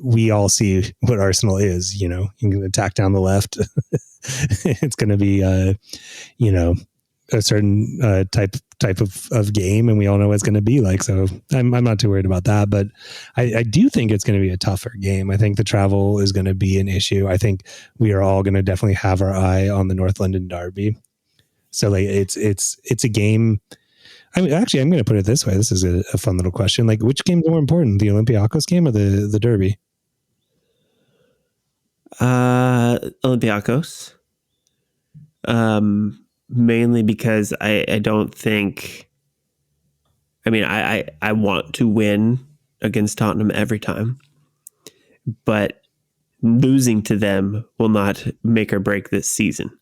we all see what Arsenal is, you can attack down the left it's going to be, you know, a certain type of game, and we all know what it's going to be like. So I'm not too worried about that, but I do think it's going to be a tougher game. I think the travel is going to be an issue. I think we are all going to definitely have our eye on the North London Derby. So like it's a game. I mean, actually, I'm going to put it this way. This is a fun little question. Like, which game's more important, the Olympiacos game or the Derby? Olympiacos. Mainly because I don't think. I mean, I want to win against Tottenham every time, but losing to them will not make or break this season.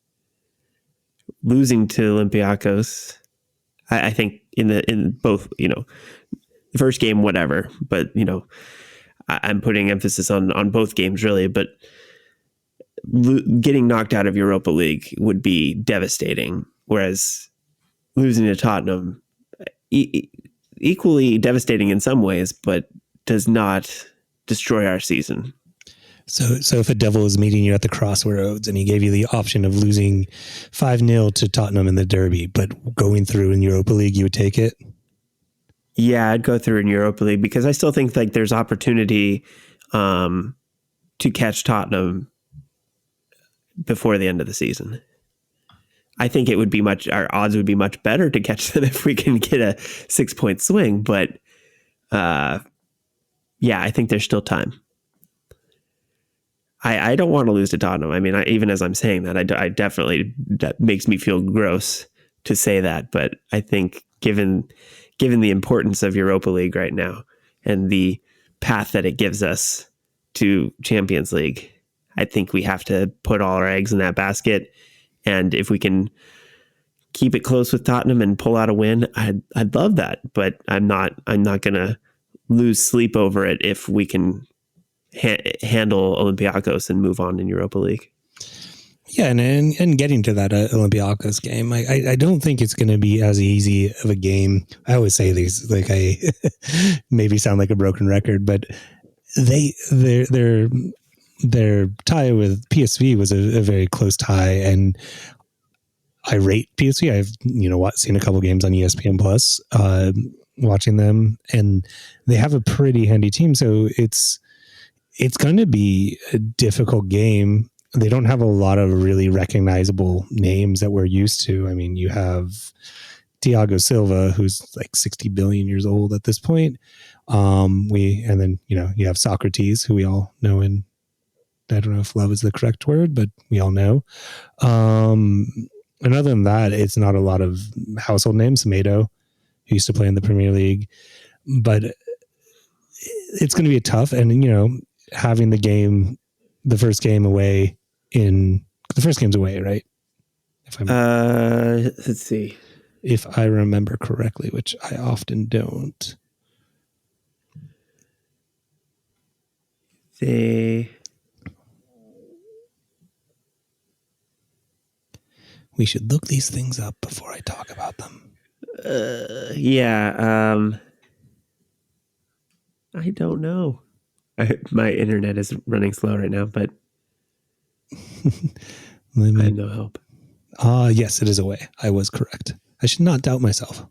Losing to Olympiacos, I think in both, you know, the first game, whatever, but you know, I'm putting emphasis on both games really, but getting knocked out of Europa League would be devastating, whereas losing to Tottenham, equally devastating in some ways, but does not destroy our season. So if a devil was meeting you at the crossroads and he gave you the option of losing 5-0 to Tottenham in the Derby, but going through in Europa League, you would take it? Yeah, I'd go through in Europa League because I still think like there's opportunity to catch Tottenham before the end of the season. I think it would be our odds would be much better to catch them if we can get a 6-point swing. But yeah, I think there's still time. I don't want to lose to Tottenham. I mean, even as I'm saying that, I definitely, that makes me feel gross to say that. But I think given the importance of Europa League right now and the path that it gives us to Champions League, I think we have to put all our eggs in that basket. And if we can keep it close with Tottenham and pull out a win, I'd love that. But I'm not going to lose sleep over it if we can handle Olympiacos and move on in Europa League. Yeah, and getting to that Olympiacos game, I don't think it's going to be as easy of a game. I always say these, like I maybe sound like a broken record, but their tie with PSV was a very close tie, and I rate PSV. I've seen a couple games on ESPN Plus, watching them, and they have a pretty handy team. So it's going to be a difficult game. They don't have a lot of really recognizable names that we're used to. I mean, you have Thiago Silva, who's like 60 billion years old at this point. And then you have Socrates, who we all know, and I don't know if love is the correct word, but we all know. And other than that, it's not a lot of household names. Semedo, who used to play in the Premier League, but it's going to be tough. And having the first game's away, right? Let's see. If I remember correctly, which I often don't. We should look these things up before I talk about them. Yeah. I don't know. My internet is running slow right now, but I have no help. Yes, it is away. I was correct. I should not doubt myself.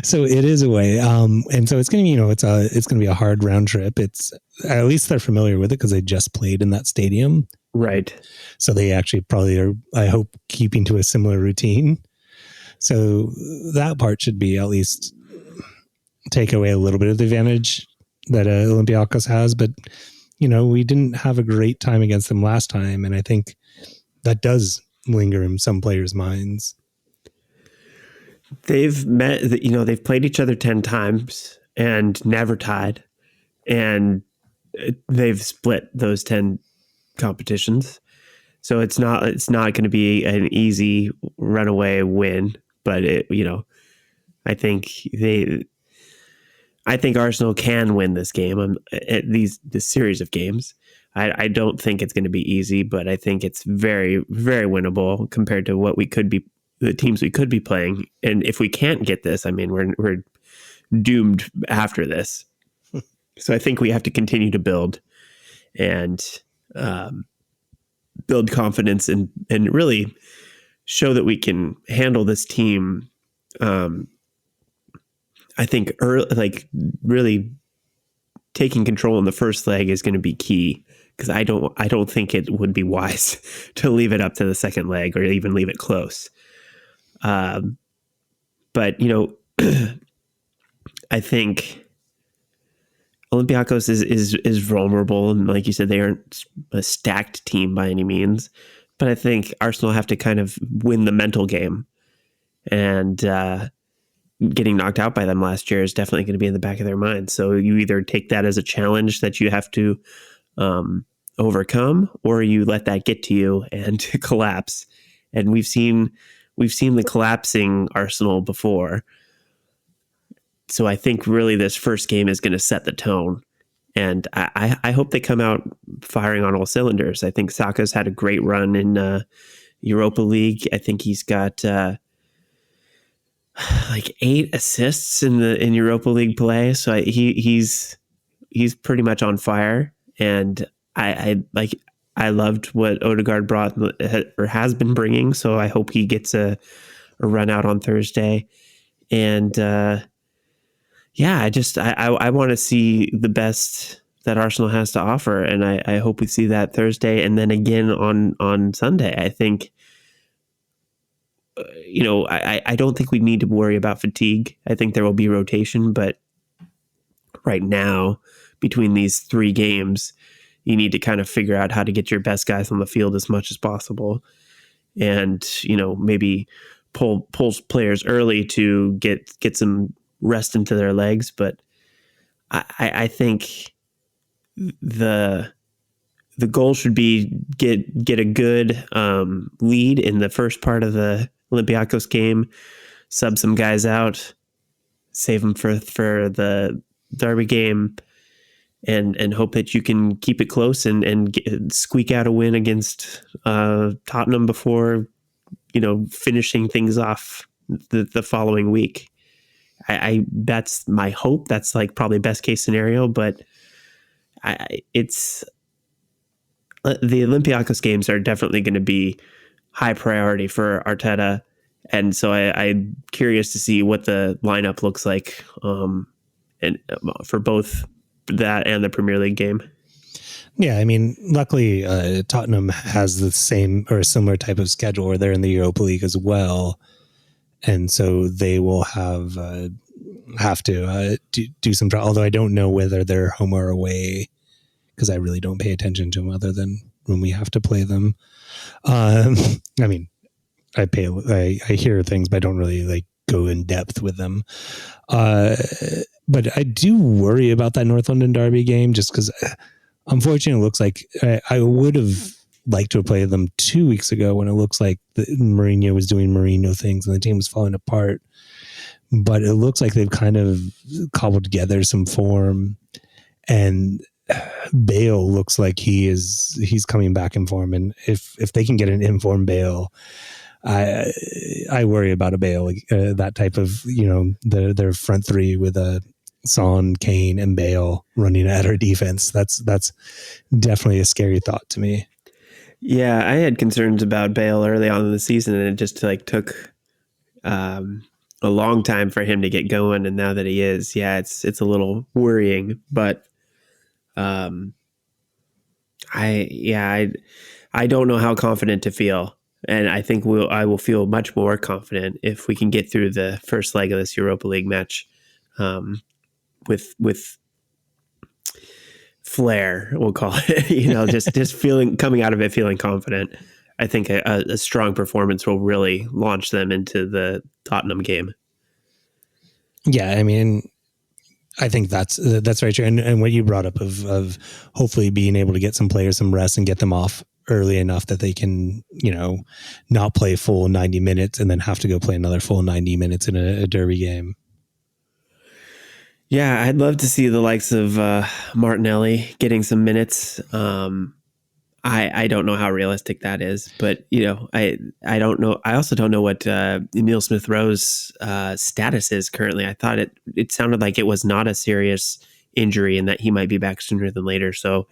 So it is away. And so it's going to, it's going to be a hard round trip. It's, at least they're familiar with it because they just played in that stadium. Right. So they actually probably are, I hope, keeping to a similar routine. So that part should be at least take away a little bit of the advantage that Olympiacos has. But, we didn't have a great time against them last time. And I think that does linger in some players' minds. They've met, they've played each other 10 times and never tied. And they've split those 10 competitions. So it's not going to be an easy runaway win, but I think Arsenal can win this game. This series of games. I don't think it's going to be easy, but I think it's very, very winnable compared to what the teams we could be playing. And if we can't get this, I mean, we're doomed after this. So I think we have to continue to build, and build confidence and really show that we can handle this team. I think really taking control in the first leg is going to be key, because I don't think it would be wise to leave it up to the second leg or even leave it close. But I think Olympiacos is vulnerable, and like you said, they aren't a stacked team by any means. But I think Arsenal have to kind of win the mental game, and getting knocked out by them last year is definitely going to be in the back of their minds. So you either take that as a challenge that you have to overcome, or you let that get to you and collapse. And we've seen the collapsing Arsenal before. So I think really this first game is going to set the tone. And I hope they come out firing on all cylinders. I think Saka's had a great run in Europa League. I think he's got like 8 assists in Europa League play. So he's pretty much on fire. And I loved what Odegaard brought or has been bringing. So I hope he gets a run out on Thursday. And I want to see the best that Arsenal has to offer, and I hope we see that Thursday and then again on Sunday. I think, I don't think we need to worry about fatigue. I think there will be rotation, but right now, between these 3 games, you need to kind of figure out how to get your best guys on the field as much as possible, and maybe pull players early to get some rest into their legs. But I think the goal should be get a good lead in the first part of the Olympiacos game, sub some guys out, save them for the derby game, and hope that you can keep it close and squeak out a win against Tottenham before finishing things off the following week. I that's my hope. That's like probably best case scenario, but it's the Olympiacos games are definitely going to be high priority for Arteta, and so I'm curious to see what the lineup looks like, and for both that and the Premier League game. Yeah, I mean, luckily Tottenham has the same or a similar type of schedule where they're in the Europa League as well, and so they will have to do some. Although I don't know whether they're home or away, because I really don't pay attention to them other than when we have to play them. I mean, I hear things, but I don't really like go in depth with them. But I do worry about that North London derby game, just because unfortunately it looks like I would have liked to have played them 2 weeks ago when it looks like Mourinho was doing Mourinho things and the team was falling apart. But it looks like they've kind of cobbled together some form, and Bale looks like he's coming back in form. And if they can get an informed Bale, I worry about a Bale, that type of, their front 3 with a Son, Kane, and Bale running at our defense. That's definitely a scary thought to me. Yeah, I had concerns about Bale early on in the season, and it just took a long time for him to get going. And now that he is, it's a little worrying. But I don't know how confident to feel. And I think I will feel much more confident if we can get through the first leg of this Europa League match with flair, we'll call it. just coming out of it feeling confident. I think a strong performance will really launch them into the Tottenham game. Yeah, I mean, I think that's right. And what you brought up of hopefully being able to get some players some rest and get them off early enough that they can, not play full 90 minutes and then have to go play another full 90 minutes in a derby game. Yeah, I'd love to see the likes of Martinelli getting some minutes. I don't know how realistic that is, but I don't know. I also don't know what Emile Smith-Rowe's status is currently. I thought it sounded like it was not a serious injury and that he might be back sooner than later. So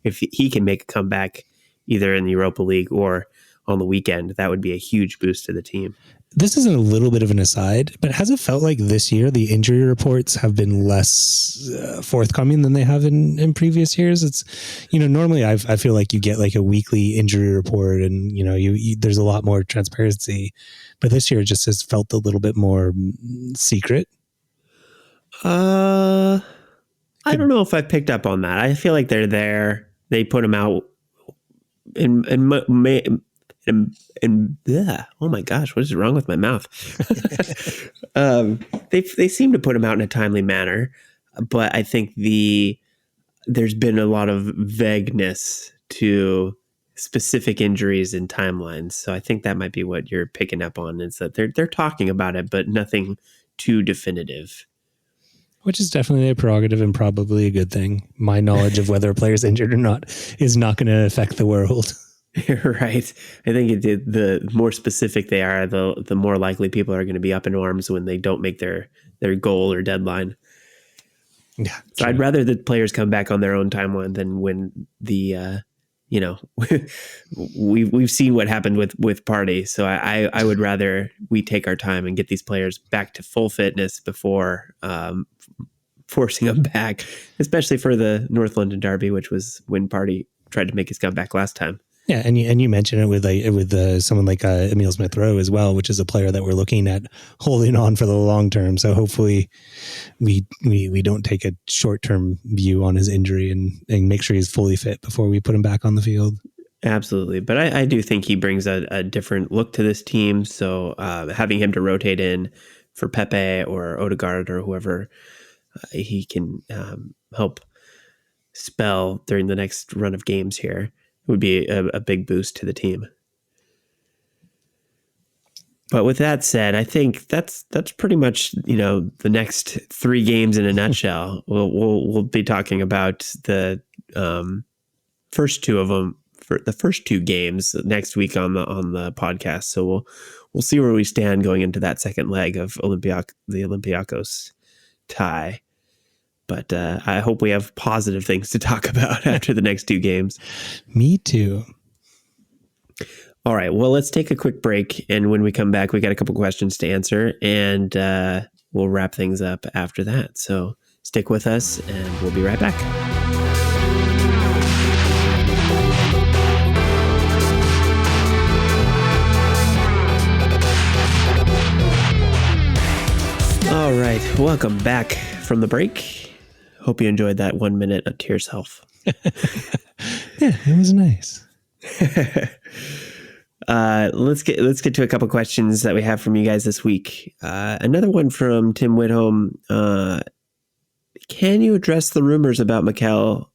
if he can make a comeback, either in the Europa League or on the weekend. That would be a huge boost to the team. This is a little bit of an aside, but has it felt like this year the injury reports have been less forthcoming than they have in previous years? It's, normally I feel like you get like a weekly injury report and, there's a lot more transparency, but this year it just has felt a little bit more secret. I don't know if I picked up on that. I feel like they're there. They put them out and yeah, oh my gosh, what is wrong with my mouth? They seem to put them out in a timely manner, but I think there's been a lot of vagueness to specific injuries and timelines. So I think that might be what you're picking up on, is that they're talking about it, but nothing too definitive. Which is definitely a prerogative and probably a good thing. My knowledge of whether a player's injured or not is not going to affect the world. Right. I think the more specific they are, the more likely people are going to be up in arms when they don't make their goal or deadline. Yeah. So I'd rather the players come back on their own timeline than when we've seen what happened with Party. So I would rather we take our time and get these players back to full fitness before forcing them back, especially for the North London Derby, which was when Party tried to make his comeback last time. Yeah, and you mentioned it with someone like Emile Smith-Rowe as well, which is a player that we're looking at holding on for the long term. So hopefully we don't take a short term view on his injury and make sure he's fully fit before we put him back on the field. Absolutely, but I do think he brings a different look to this team. So having him to rotate in for Pepe or Odegaard or whoever he can help spell during the next run of games here would be a big boost to the team. But with that said, I think that's pretty much the next 3 games in a nutshell. We'll be talking about the first 2 of them for the first 2 games next week on the podcast. So we'll see where we stand going into that second leg of the Olympiacos tie. But I hope we have positive things to talk about after the next 2 games. Me too. All right. Well, let's take a quick break. And when we come back, we got a couple questions to answer. And we'll wrap things up after that. So stick with us and we'll be right back. All right. Welcome back from the break. Hope you enjoyed that 1 minute to yourself. Yeah, it was nice. Let's get to a couple questions that we have from you guys this week. Another one from Tim Whitholm. Can you address the rumors about Mikel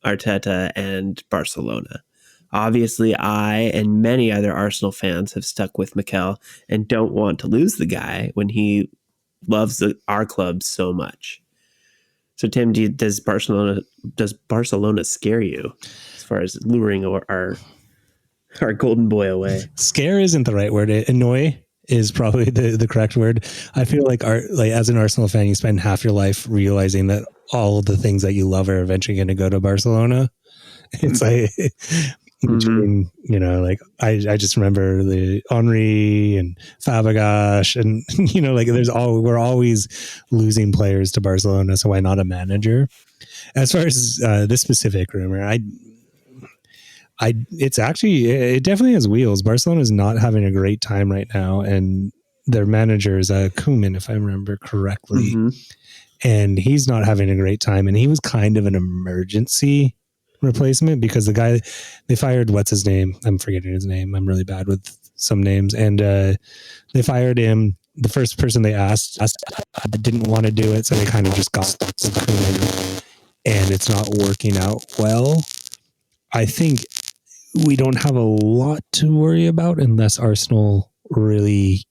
Arteta and Barcelona? Obviously, I and many other Arsenal fans have stuck with Mikel and don't want to lose the guy when he loves our club so much. So, Tim, does Barcelona scare you as far as luring our golden boy away? Scare isn't the right word. Annoy is probably the correct word. I feel like as an Arsenal fan, you spend half your life realizing that all the things that you love are eventually going to go to Barcelona. It's like, like I just remember the Henry and Fabregas and, we're always losing players to Barcelona. So why not a manager? As far as this specific rumor, it definitely has wheels. Barcelona is not having a great time right now. And their manager is Koeman, if I remember correctly. Mm-hmm. And he's not having a great time. And he was kind of an emergency replacement because the guy they fired, what's his name? I'm forgetting his name. I'm really bad with some names. And they fired him. The first person they asked didn't want to do it. So they kind of just got stuck with Koeman. And it's not working out well. I think we don't have a lot to worry about unless Arsenal really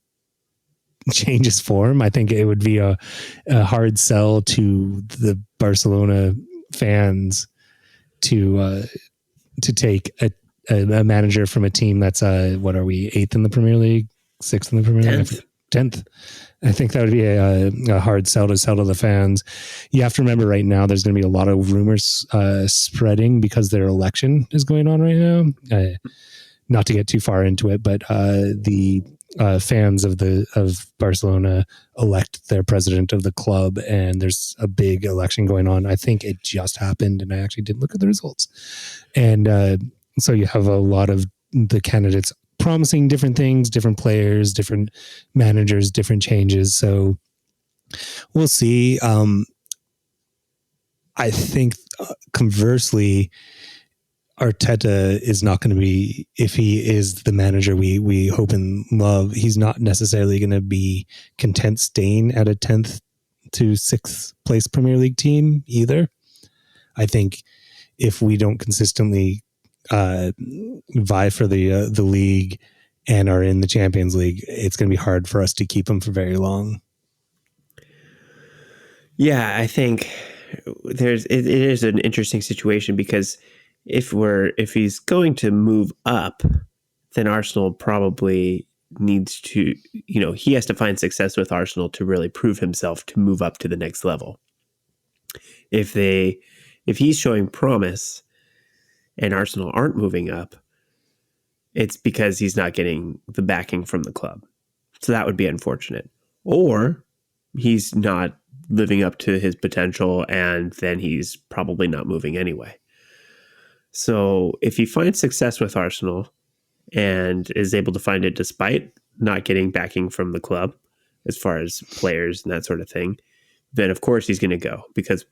changes form. I think it would be a hard sell to the Barcelona fans to take a manager from a team that's what are we, 8th in the Premier League, 6th in the Premier League? 10th. I think that would be a hard sell to the fans. You have to remember right now there's going to be a lot of rumors spreading because their election is going on right now. Not to get too far into it, but the fans of Barcelona elect their president of the club, and there's a big election going on. I think it just happened, and I actually did look at the results. And so you have a lot of the candidates promising different things, different players, different managers, different changes. So we'll see. I think conversely, Arteta is not going to be, if he is the manager we hope and love, he's not necessarily going to be content staying at a 10th to 6th place Premier League team either. I think if we don't consistently vie for the league and are in the Champions League, it's going to be hard for us to keep him for very long. Yeah, I think it is an interesting situation because if he's going to move up, then Arsenal probably needs to, he has to find success with Arsenal to really prove himself to move up to the next level. If he's showing promise and Arsenal aren't moving up, it's because he's not getting the backing from the club. So that would be unfortunate. Or he's not living up to his potential, and then he's probably not moving anyway. So if he finds success with Arsenal and is able to find it despite not getting backing from the club as far as players and that sort of thing, then of course he's going to go, because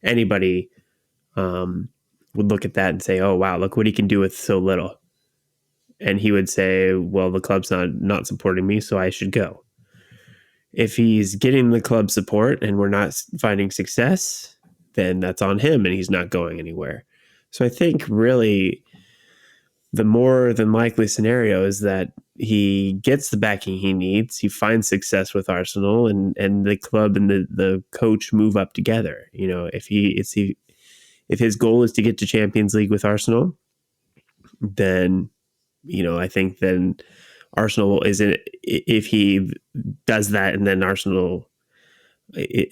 anybody would look at that and say, oh, wow, look what he can do with so little. And he would say, well, the club's not supporting me, so I should go. If he's getting the club support and we're not finding success, then that's on him and he's not going anywhere. So I think really the more than likely scenario is that he gets the backing he needs, he finds success with Arsenal, and the club and the coach move up together. If his goal is to get to Champions League with Arsenal, then I think then Arsenal if he does that and then Arsenal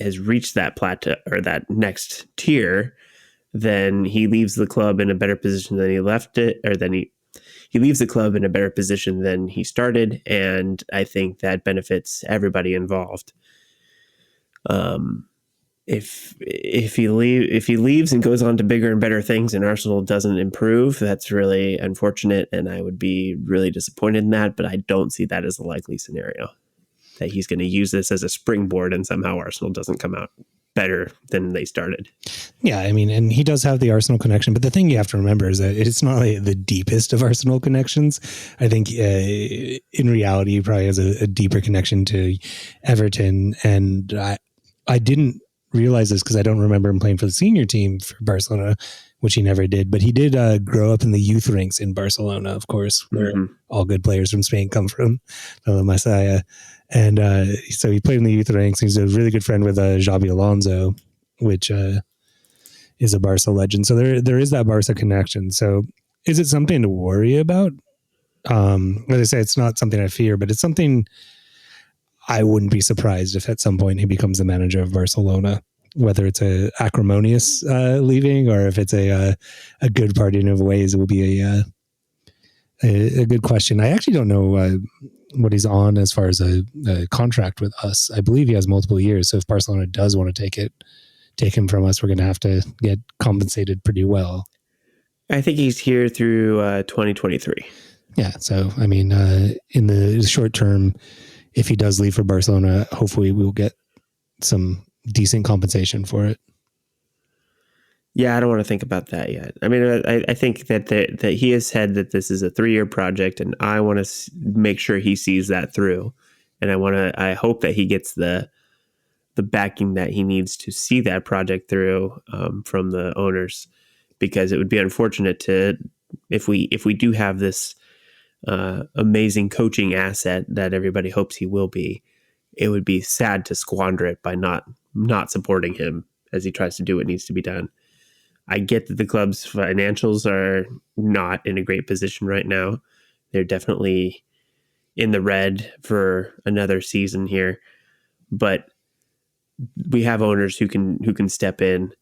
has reached that plateau or that next tier, then he leaves the club in a better position than he left it, or then he leaves the club in a better position than he started, and I think that benefits everybody involved. If he leaves and goes on to bigger and better things and Arsenal doesn't improve, that's really unfortunate, and I would be really disappointed in that, but I don't see that as a likely scenario, that he's going to use this as a springboard and somehow Arsenal doesn't come out better than they started. Yeah, I mean, and he does have the Arsenal connection, but the thing you have to remember is that it's not like the deepest of Arsenal connections. I think in reality, he probably has a deeper connection to Everton, and I didn't realize this because I don't remember him playing for the senior team for Barcelona, which he never did, but he did grow up in the youth ranks in Barcelona, of course, where all good players from Spain come from, the Messiah. And so he played in the youth ranks. He's a really good friend with Xabi Alonso, which is a Barca legend. So there is that Barca connection. So is it something to worry about? As I say, it's not something I fear, but it's something I wouldn't be surprised if at some point he becomes the manager of Barcelona, whether it's a acrimonious leaving or if it's a good parting of ways. It will be a good question. I actually don't know what he's on as far as a contract with us. I believe he has multiple years. So if Barcelona does want to take him from us, we're going to have to get compensated pretty well. I think he's here through 2023. Yeah. So, I mean, in the short term, if he does leave for Barcelona, hopefully we'll get some decent compensation for it. Yeah, I don't want to think about that yet. I mean, I think that he has said that this is a 3-year project, and I want to make sure he sees that through. And I hope that he gets the backing that he needs to see that project through from the owners, because it would be unfortunate if we do have this amazing coaching asset that everybody hopes he will be. It would be sad to squander it by not supporting him as he tries to do what needs to be done. I get that the club's financials are not in a great position right now. They're definitely in the red for another season here, but we have owners who can step in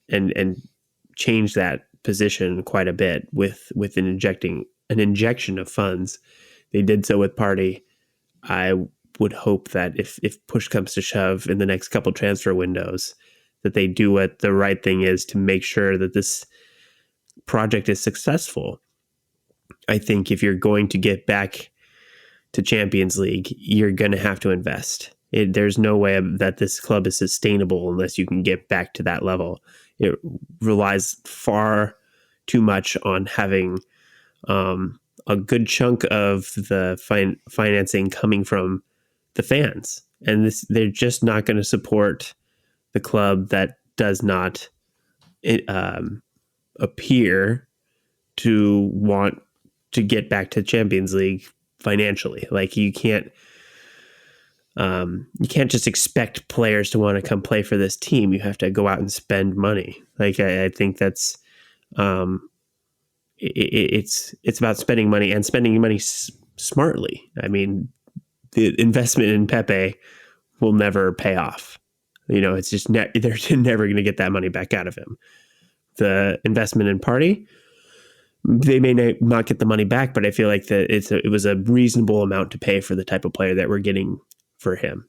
and change that position quite a bit with an injection of funds. They did so with Party. I would hope that if push comes to shove in the next couple transfer windows, that they do what the right thing is to make sure that this project is successful. I think if you're going to get back to Champions League, you're going to have to invest. There's no way that this club is sustainable unless you can get back to that level. It relies far too much on having a good chunk of the financing coming from the fans. And they're just not going to support the club that does not appear to want to get back to Champions League financially. Like you can't just expect players to want to come play for this team. You have to go out and spend money. Like I think that's it's about spending money and spending money smartly. I mean, the investment in Pepe will never pay off. It's just they're never going to get that money back out of him. The investment in Party, they may not get the money back, but I feel like that it was a reasonable amount to pay for the type of player that we're getting for him.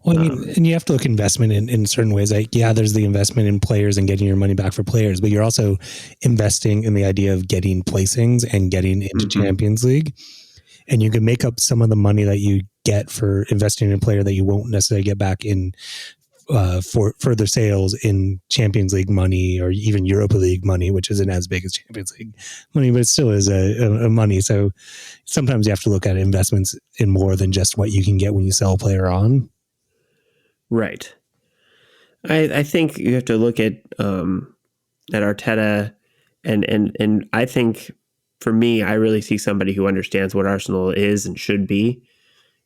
Well, I mean, and you have to look investment in certain ways. Like, yeah, there's the investment in players and getting your money back for players, but you're also investing in the idea of getting placings and getting into Champions League. And you can make up some of the money that you get for investing in a player that you won't necessarily get back in for further sales in Champions League money or even Europa League money, which isn't as big as Champions League money, but it still is a money. So sometimes you have to look at investments in more than just what you can get when you sell a player on. Right. I think you have to look at Arteta and I think for me, I really see somebody who understands what Arsenal is and should be.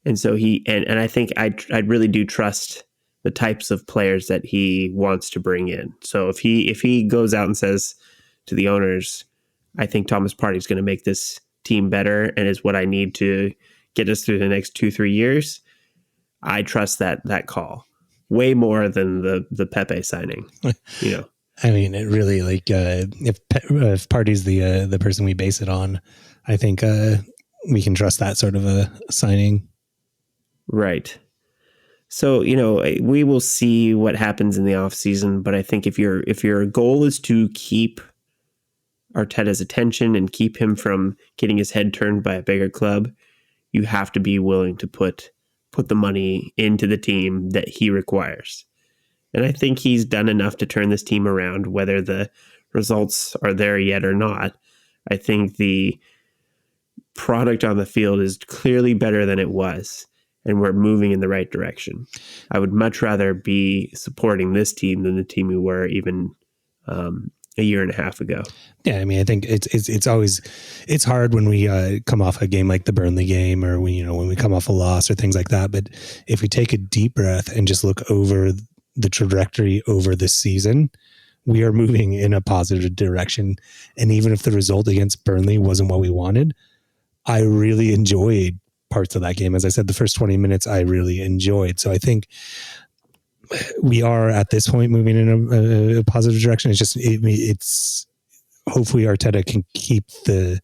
And so I think I really do trust the types of players that he wants to bring in. So if he goes out and says to the owners, I think Thomas Partey is going to make this team better and is what I need to get us through the next 2-3 years, I trust that call way more than the Pepe signing. I mean, it really if Partey's the person we base it on, I think we can trust that sort of a signing. Right. So, we will see what happens in the off season, but I think if your goal is to keep Arteta's attention and keep him from getting his head turned by a bigger club, you have to be willing to put the money into the team that he requires. And I think he's done enough to turn this team around, whether the results are there yet or not. I think the product on the field is clearly better than it was, and we're moving in the right direction. I would much rather be supporting this team than the team we were even a year and a half ago. Yeah, I mean, I think it's hard when we come off a game like the Burnley game, or when we come off a loss or things like that. But if we take a deep breath and just look over the trajectory over this season, we are moving in a positive direction. And even if the result against Burnley wasn't what we wanted, I really enjoyed parts of that game. As I said, the first 20 minutes I really enjoyed. So I think we are at this point moving in a positive direction. It's just, it's hopefully Arteta can keep the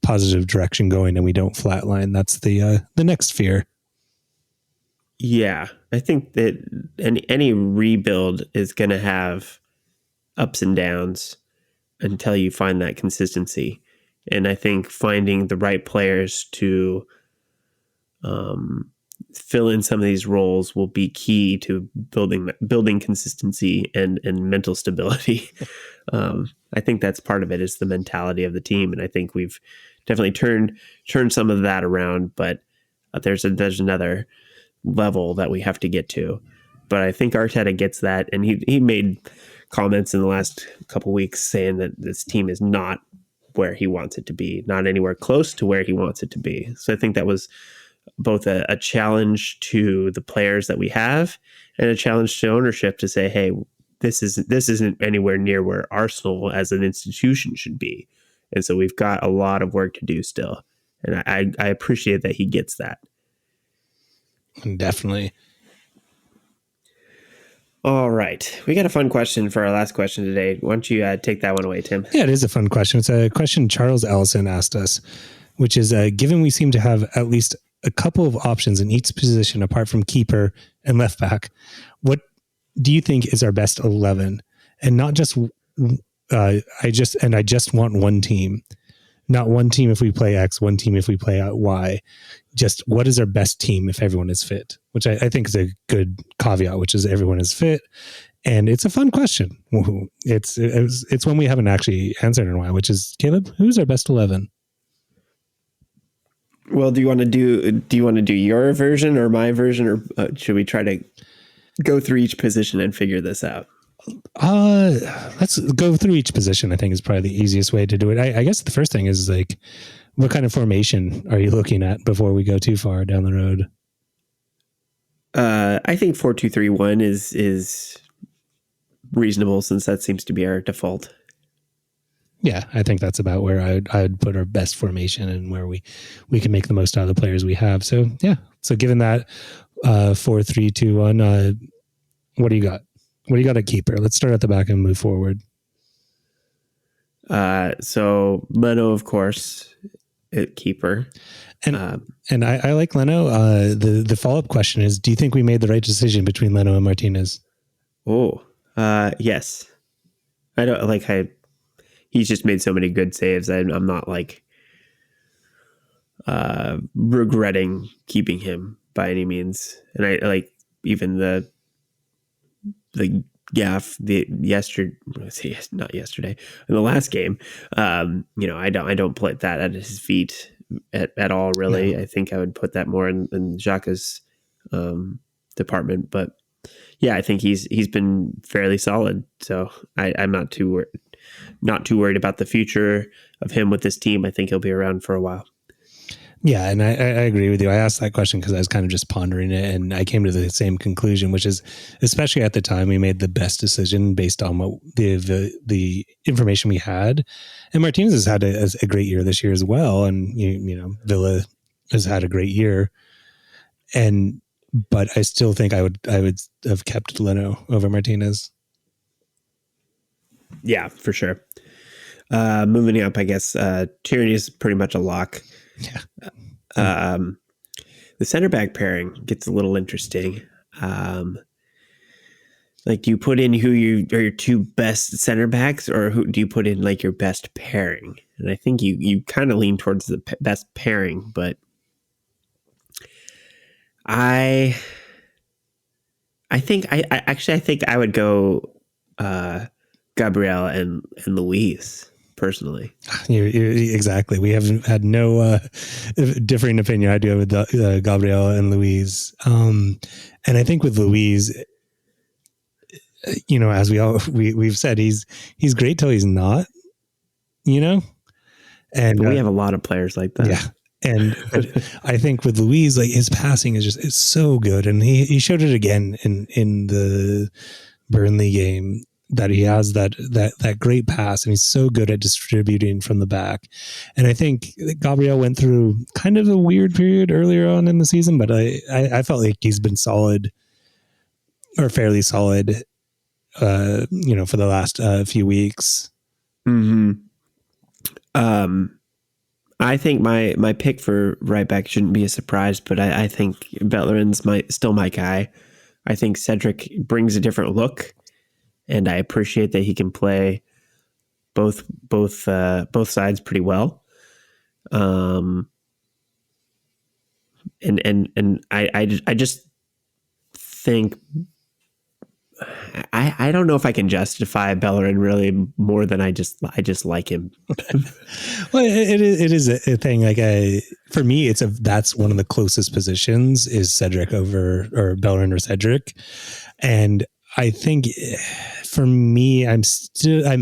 positive direction going and we don't flatline. That's the next fear. Yeah, I think that any rebuild is going to have ups and downs until you find that consistency. And I think finding the right players to fill in some of these roles will be key to building consistency and mental stability. I think that's part of it, is the mentality of the team. And I think we've definitely turned some of that around, but there's another level that we have to get to. But I think Arteta gets that, and he made comments in the last couple weeks saying that this team is not where he wants it to be, not anywhere close to where he wants it to be. So I think that was both a challenge to the players that we have and a challenge to ownership to say, hey, this isn't anywhere near where Arsenal as an institution should be. And so we've got a lot of work to do still. And I appreciate that he gets that. Definitely. All right. We got a fun question for our last question today. Why don't you take that one away, Tim? Yeah, it is a fun question. It's a question Charles Ellison asked us, which is, given we seem to have at least a couple of options in each position apart from keeper and left back, what do you think is our best 11? And not just, I just want one team. Not one team if we play X, one team if we play Y. Just what is our best team if everyone is fit, which I think is a good caveat, which is everyone is fit. And it's a fun question. It's one we haven't actually answered in a while, which is, Caleb, who's our best 11? Well, do you want to do your version or my version, or should we try to go through each position and figure this out? Let's go through each position. I think is probably the easiest way to do it. I guess the first thing is like, what kind of formation are you looking at before we go too far down the road? I think 4-2-3-1 is reasonable, since that seems to be our default. Yeah, I think that's about where I'd put our best formation and where we can make the most out of the players we have. So yeah. So given that 4-3-2-1, what do you got? What do you got at keeper? Let's start at the back and move forward. So Leno, of course, at keeper. And I like Leno. The follow-up question is, do you think we made the right decision between Leno and Martinez? Oh, yes. I don't like. He's just made so many good saves. I'm not like regretting keeping him by any means. And I like even the gaff not yesterday in the last game. I don't put that at his feet at all. Really, no. I think I would put that more in Xhaka's department. But yeah, I think he's been fairly solid. So I'm not too worried about the future of him with this team. I think he'll be around for a while. Yeah, and I agree with you. I asked that question because I was kind of just pondering it, and I came to the same conclusion, which is, especially at the time, we made the best decision based on what the information we had. And Martinez has had a great year this year as well, and Villa has had a great year. But I still think I would have kept Leno over Martinez. Yeah, for sure. Moving up, I guess Tierney is pretty much a lock. Yeah. The center back pairing gets a little interesting. Like, do you put in who are your two best center backs, or who do you put in like your best pairing? And I think you kind of lean towards the best pairing, but I think I would go Gabriel and Luis personally. Exactly. We haven't had no differing opinion. I do with Gabriel and Luis. And I think with Luis, as we've said, he's great till he's not, and but we have a lot of players like that. Yeah. But I think with Luis, like, his passing is so good. And he showed it again in the Burnley game, that he has that great pass, and he's so good at distributing from the back. And I think Gabriel went through kind of a weird period earlier on in the season, but I felt like he's been solid, or fairly solid, for the last few weeks. Mm-hmm. I think my pick for right back shouldn't be a surprise, but I think Bellerin's still my guy. I think Cedric brings a different look, and I appreciate that he can play both sides pretty well. And I just think I don't know if I can justify Bellerin really more than I just like him. Well, it is a thing. Like, for me, that's one of the closest positions is Cedric or Bellerin or Cedric, and I think for me, I'm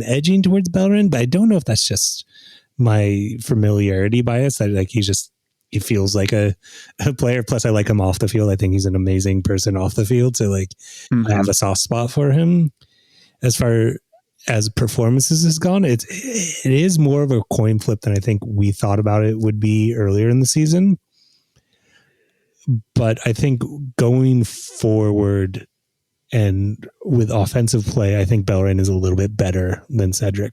edging towards Bellerin, but I don't know if that's just my familiarity bias. He feels like a player. Plus, I like him off the field. I think he's an amazing person off the field. So, like, I have a soft spot for him. As far as performances has gone, it is more of a coin flip than I think we thought about it would be earlier in the season. But I think going forward and with offensive play, I think Bellerin is a little bit better than Cedric.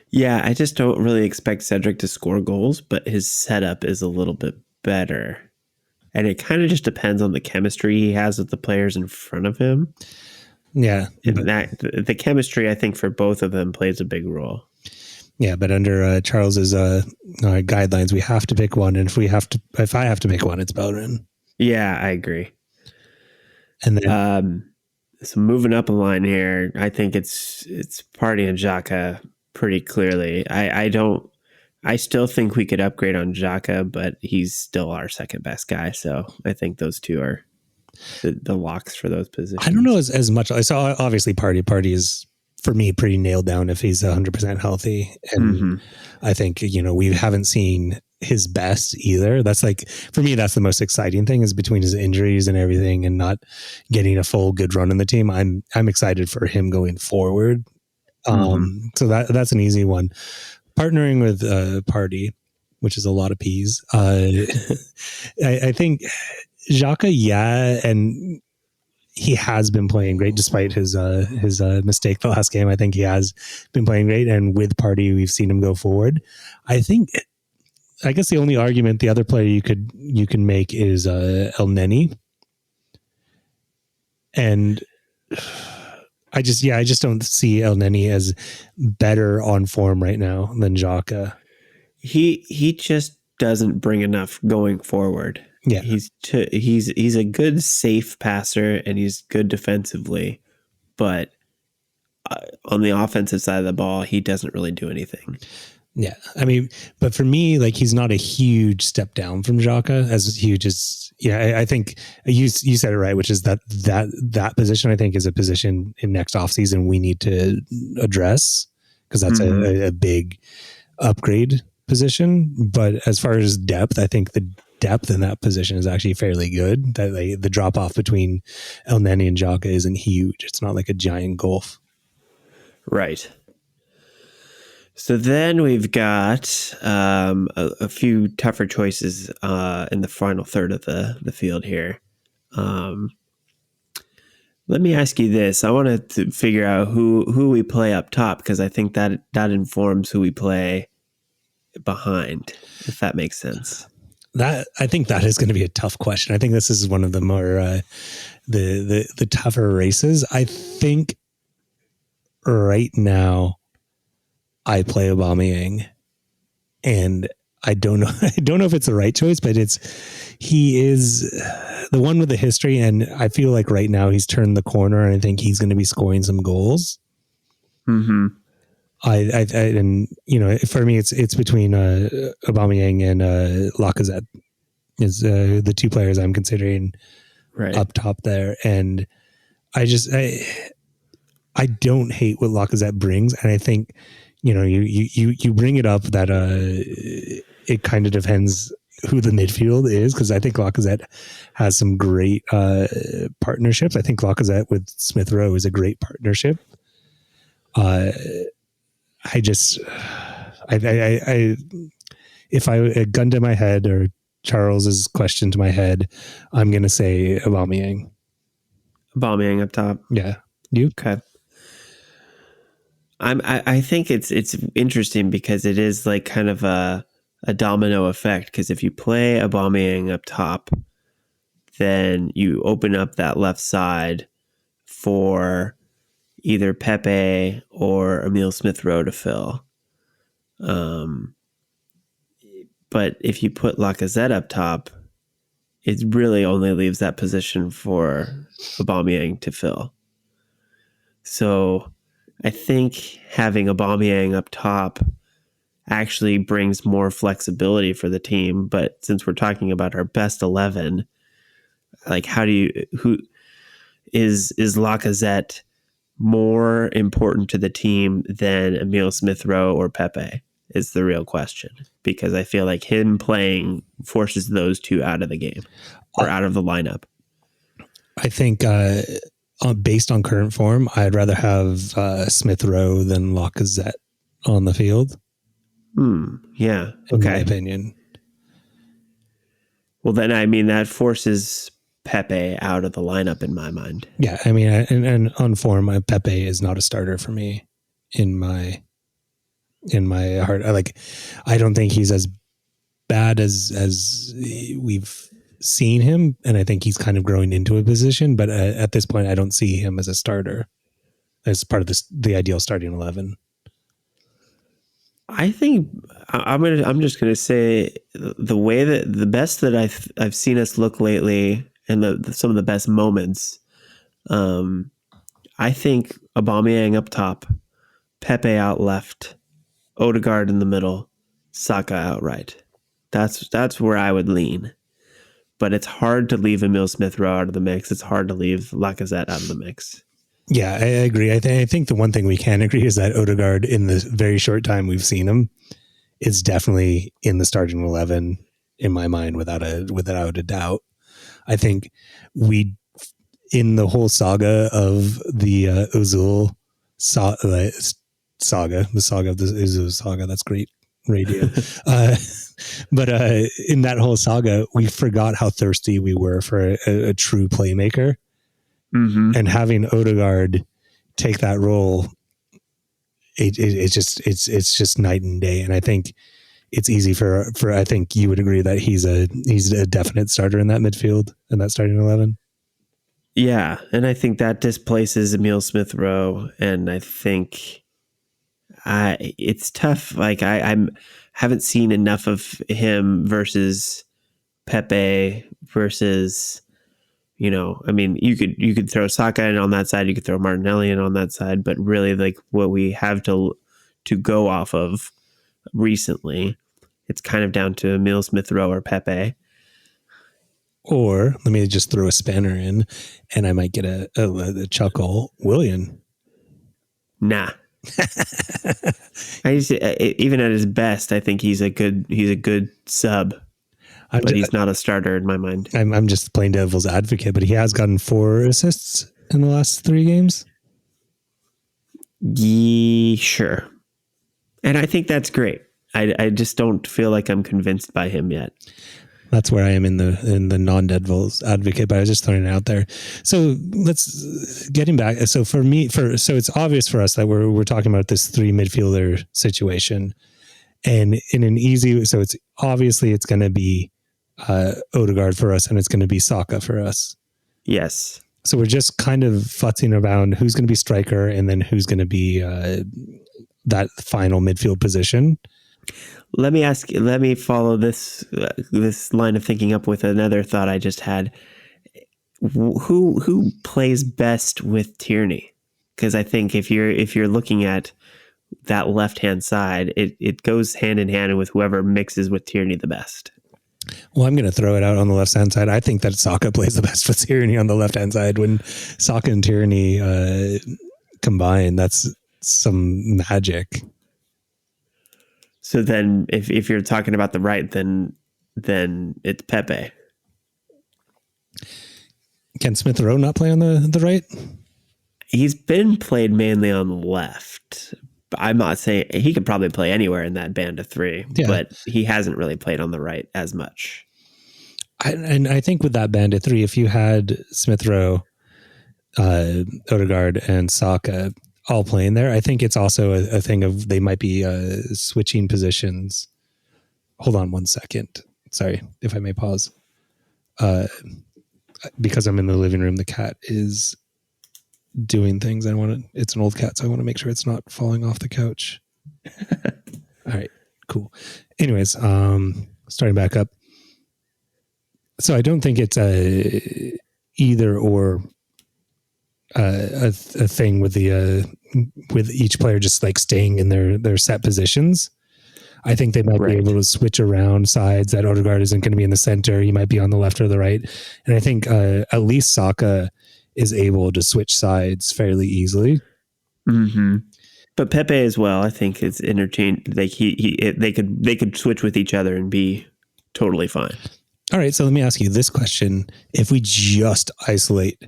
Yeah, I just don't really expect Cedric to score goals, but his setup is a little bit better. And it kind of just depends on the chemistry he has with the players in front of him. Yeah. And that the chemistry, I think, for both of them plays a big role. Yeah, but under Charles's guidelines, we have to pick one. And if I have to pick one, it's Bellerin. Yeah, I agree. And then so moving up a line here, I think it's Partey and Xhaka pretty clearly. I still think we could upgrade on Xhaka, but he's still our second best guy. So I think those two are the locks for those positions. I don't know as much. I saw obviously Partey is for me pretty nailed down if he's 100% healthy. And I think, we haven't seen his best either. That's like, for me, that's the most exciting thing is between his injuries and everything and not getting a full good run in the team. I'm excited for him going forward. So that's an easy one. Partnering with Partey, which is a lot of peas. I think Xhaka, and he has been playing great despite his mistake the last game. I think he has been playing great, and with Partey, we've seen him go forward. I guess the only argument the other player you can make is El Neni, and I just don't see El Neni as better on form right now than Xhaka. He just doesn't bring enough going forward. Yeah, he's a good safe passer and he's good defensively, but on the offensive side of the ball, he doesn't really do anything. Yeah, I mean, but for me, like he's not a huge step down from Xhaka, as huge as I think you said it right, which is that position I think is a position in next offseason we need to address because that's a big upgrade position. But as far as depth, I think the depth in that position is actually fairly good. That the drop off between El Neni and Xhaka isn't huge. It's not like a giant gulf. Right. So then we've got a few tougher choices in the final third of the field here. Let me ask you this. I want to figure out who we play up top because I think that informs who we play behind, if that makes sense. I think that is going to be a tough question. I think this is one of the more the tougher races. I think right now I play Aubameyang, and I don't know if it's the right choice, but he is the one with the history, and I feel like right now he's turned the corner, and I think he's going to be scoring some goals. Mm-hmm. And for me, it's between Aubameyang and Lacazette is the two players I'm considering up top there, and I don't hate what Lacazette brings, and I think you bring it up that it kind of depends who the midfield is because I think Lacazette has some great partnerships. I think Lacazette with Smith Rowe is a great partnership. If I gun to my head or Charles's question to my head, I'm going to say Aubameyang. Aubameyang up top. Yeah. You? Okay. I think it's interesting because it is like kind of a domino effect because if you play Aubameyang up top, then you open up that left side for either Pepe or Emile Smith Rowe to fill. But if you put Lacazette up top, it really only leaves that position for Aubameyang to fill. So I think having Aubameyang up top actually brings more flexibility for the team. But since we're talking about our best 11, like who is Lacazette more important to the team than Emile Smith Rowe or Pepe is the real question, because I feel like him playing forces those two out of the game or out of the lineup. I think based on current form, I'd rather have Smith Rowe than Lacazette on the field. Yeah. In my Okay. opinion. Well, then, I mean, that forces Pepe out of the lineup in my mind. Yeah, I mean, and on form, Pepe is not a starter for me in my heart. I don't think he's as bad as we've seen him, and I think he's kind of growing into a position. But at this point, I don't see him as a starter as part of the ideal starting 11. I think I'm just gonna say the way that the best that I've seen us look lately, and some of the best moments. I think Aubameyang up top, Pepe out left, Odegaard in the middle, Saka out right. That's where I would lean. But it's hard to leave Emile Smith Rowe out of the mix. It's hard to leave Lacazette out of the mix. Yeah, I agree. I think the one thing we can agree is that Odegaard, in the very short time we've seen him, is definitely in the starting 11 in my mind without a doubt. I think in the whole saga of the Ozil saga, the saga of the Ozil saga, that's great radio. But in that whole saga, we forgot how thirsty we were for a true playmaker. Mm-hmm. And having Odegaard take that role, it's just night and day. And I think it's easy for I think you would agree that he's a definite starter in that midfield and that starting 11. Yeah, and I think that displaces Emile Smith Rowe, and I think it's tough. Like I haven't seen enough of him versus Pepe versus. I mean, you could throw Saka in on that side, you could throw Martinelli in on that side, but really, like what we have to go off of recently, it's kind of down to Emile Smith Rowe or Pepe. Or let me just throw a spanner in, and I might get a chuckle. Willian. Nah. Even at his best, I think he's a good sub. But he's not a starter in my mind. I'm just playing devil's advocate, but he has gotten 4 assists in the last 3 games. Yeah, sure. And I think that's great. I just don't feel like I'm convinced by him yet. That's where I am in the non-devil's advocate, but I was just throwing it out there. So let's getting back. So for me, so it's obvious for us that we're talking about this 3 midfielder situation, and in an easy. So it's obviously it's going to be Odegaard for us, and it's going to be Saka for us. Yes. So we're just kind of futzing around who's going to be striker and then who's going to be that final midfield position. Let me follow this line of thinking up with another thought I just had. Who plays best with Tierney? Because I think if you're looking at that left-hand side, it goes hand in hand with whoever mixes with Tierney the best. Well, I'm going to throw it out on the left-hand side. I think that Saka plays the best with Tierney on the left-hand side. When Saka and Tierney combine, that's some magic. So then if you're talking about the right, then it's Pepe. Can Smith Rowe not play on the right? He's been played mainly on the left. I'm not saying he could probably play anywhere in that band of 3, but he hasn't really played on the right as much. And I think with that band of 3, if you had Smith Rowe, Odegaard, and Saka all playing there, I think it's also a thing of they might be switching positions. Hold on 1 second. Sorry, if I may pause. Because I'm in the living room, the cat is doing things. It's an old cat, so I want to make sure it's not falling off the couch. All right, cool. Anyways, starting back up. So I don't think it's a either or a thing with with each player just like staying in their set positions. I think they might be able to switch around sides. That Odegaard isn't going to be in the center. He might be on the left or the right. And I think at least Saka is able to switch sides fairly easily. Mm-hmm. But Pepe as well, I think it's interchange. Like they could switch with each other and be totally fine. All right, so let me ask you this question: if we just isolate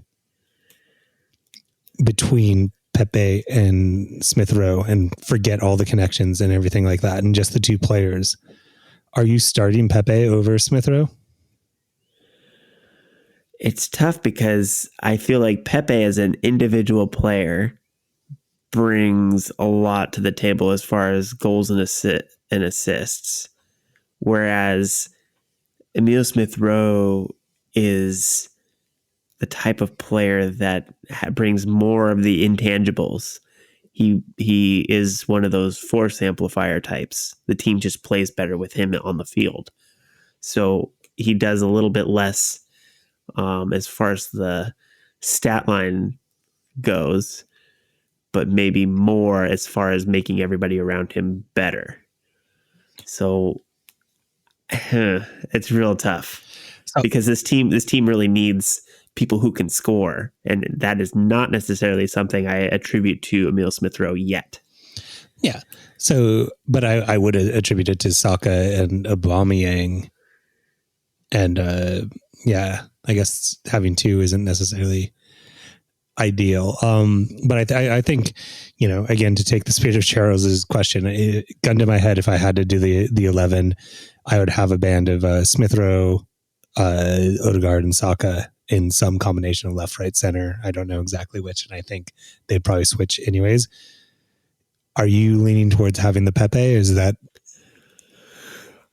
between Pepe and Smith Rowe and forget all the connections and everything like that, and just the two players, are you starting Pepe over Smith Rowe? It's tough because I feel like Pepe as an individual player brings a lot to the table as far as goals and assists, whereas Emile Smith Rowe is the type of player that brings more of the intangibles. He is one of those force amplifier types. The team just plays better with him on the field, so he does a little bit less as far as the stat line goes, but maybe more as far as making everybody around him better. So it's real tough because this team really needs people who can score, and that is not necessarily something I attribute to Emile Smith Rowe yet. Yeah. So, but I would attribute it to Saka and Aubameyang, and I guess having two isn't necessarily ideal. But I think, again, to take the spirit of Charles's question, gun to my head, if I had to do the 11, I would have a band of Smith Rowe, Odegaard, and Saka in some combination of left, right, center. I don't know exactly which, and I think they'd probably switch anyways. Are you leaning towards having the Pepe? Is that?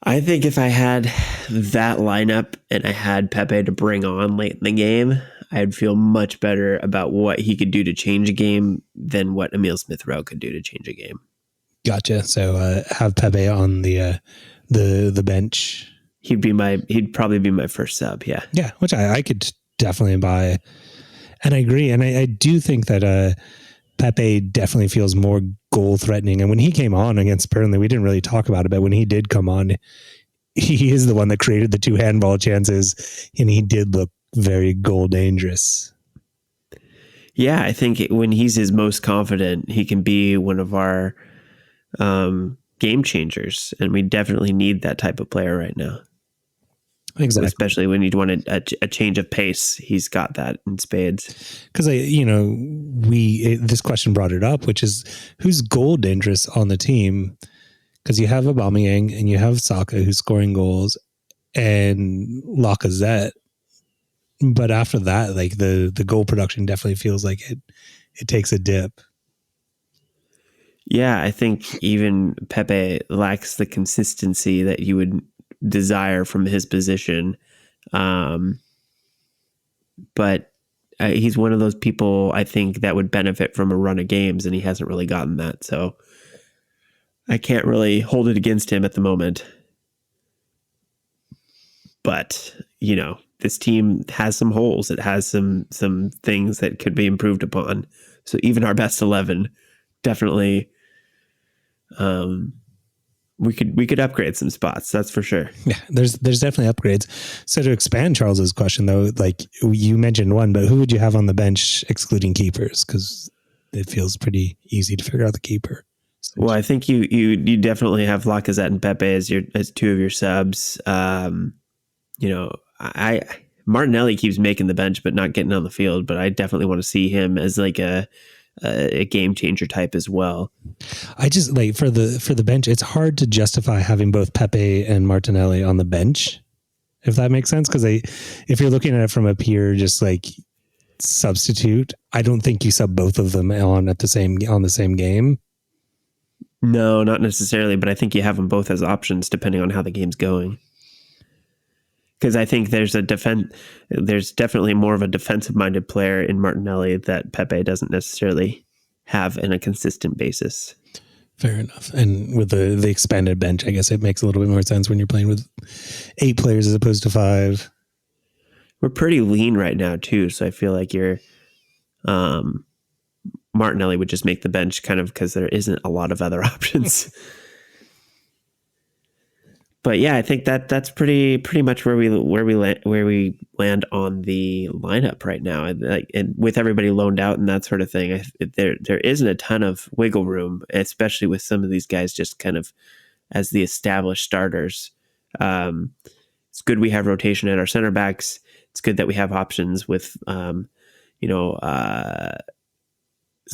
I think if I had that lineup and I had Pepe to bring on late in the game, I'd feel much better about what he could do to change a game than what Emile Smith Rowe could do to change a game. Gotcha. So have Pepe on the bench. He'd probably be my first sub. Yeah. Yeah, which I could definitely buy, and I agree. And I do think that Pepe definitely feels more goal threatening. And when he came on against Burnley, we didn't really talk about it, but when he did come on, he is the one that created the two handball chances, and he did look very goal dangerous. Yeah, I think when he's his most confident, he can be one of our game changers, and we definitely need that type of player right now. Exactly. Especially when you want a change of pace. He's got that in spades. Because, this question brought it up, which is who's goal dangerous on the team? Because you have Aubameyang and you have Saka who's scoring goals and Lacazette. But after that, like the goal production definitely feels like it takes a dip. Yeah, I think even Pepe lacks the consistency that you would desire from his position. But he's one of those people, I think, that would benefit from a run of games, and he hasn't really gotten that. So I can't really hold it against him at the moment. But, this team has some holes. It has some things that could be improved upon. So even our best 11 definitely we could upgrade some spots, that's for sure. Yeah, there's definitely upgrades. So to expand Charles's question though, like you mentioned one, but who would you have on the bench excluding keepers? Because it feels pretty easy to figure out the keeper. Well, I think you definitely have Lacazette and Pepe as two of your subs. Martinelli keeps making the bench but not getting on the field, but I definitely want to see him as like a game changer type as well. I just like for the bench, it's hard to justify having both Pepe and Martinelli on the bench, if that makes sense. Because if you're looking at it from a pure just like substitute, I don't think you sub both of them on the same game. No, not necessarily, but I think you have them both as options depending on how the game's going. Because I think there's definitely more of a defensive-minded player in Martinelli that Pepe doesn't necessarily have in a consistent basis. Fair enough. And with the expanded bench, I guess it makes a little bit more sense when you're playing with 8 players as opposed to 5. We're pretty lean right now too, so I feel like Martinelli would just make the bench kind of because there isn't a lot of other options. But yeah, I think that's pretty much where we land on the lineup right now, and with everybody loaned out and that sort of thing. There isn't a ton of wiggle room, especially with some of these guys just kind of as the established starters. It's good we have rotation at our center backs. It's good that we have options with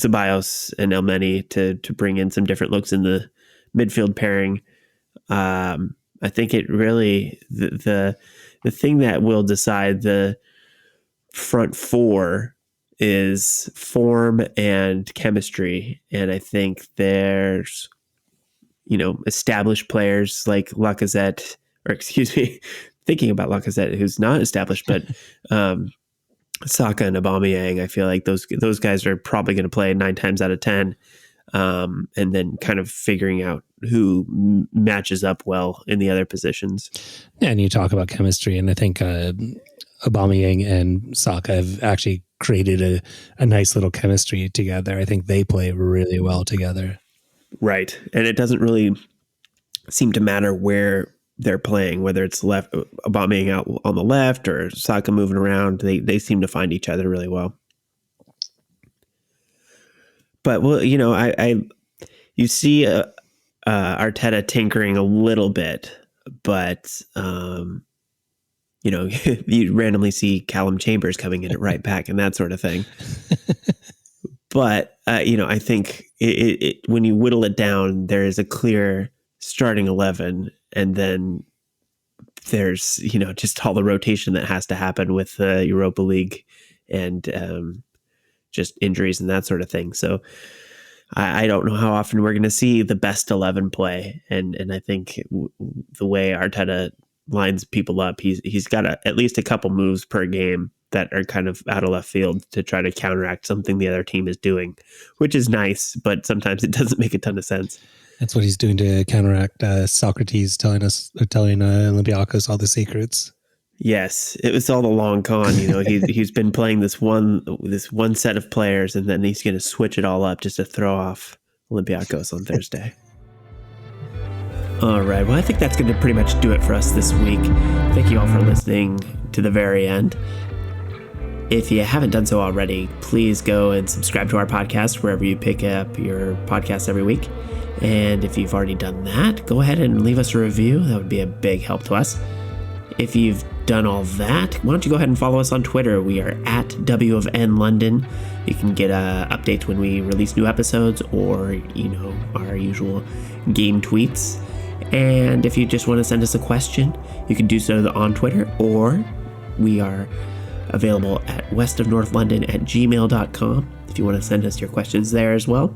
Ceballos and Elneny to bring in some different looks in the midfield pairing. I think it really the thing that will decide the front four is form and chemistry, and I think there's established players like Lacazette, or excuse me, thinking about Lacazette, who's not established, but Saka and Aubameyang. I feel like those guys are probably going to play 9 times out of 10. And then kind of figuring out who matches up well in the other positions. Yeah, and you talk about chemistry, and I think Aubameyang and Saka have actually created a nice little chemistry together. I think they play really well together. Right, and it doesn't really seem to matter where they're playing, whether it's left Aubameyang out on the left or Saka moving around. They seem to find each other really well. But well, you see Arteta tinkering a little bit, but you randomly see Callum Chambers coming in at right back and that sort of thing. But I think it when you whittle it down, there is a clear starting 11, and then there's just all the rotation that has to happen with the Europa League and just injuries and that sort of thing. So I don't know how often we're going to see the best 11 play. And I think the way Arteta lines people up, he's got at least a couple moves per game that are kind of out of left field to try to counteract something the other team is doing, which is nice, but sometimes it doesn't make a ton of sense. That's what he's doing to counteract Socrates telling Olympiacos all the secrets. Yes, it was all the long con. He's been playing this one set of players, and then he's going to switch it all up just to throw off Olympiacos on Thursday. All right. Well, I think that's going to pretty much do it for us this week. Thank you all for listening to the very end. If you haven't done so already, please go and subscribe to our podcast wherever you pick up your podcasts every week. And if you've already done that, go ahead and leave us a review. That would be a big help to us. If you've done all that, why don't you go ahead and follow us on Twitter? We are at W of N London. You can get updates when we release new episodes or, our usual game tweets. And if you just want to send us a question, you can do so on Twitter, or we are available at westofnorthlondon@gmail.com if you want to send us your questions there as well.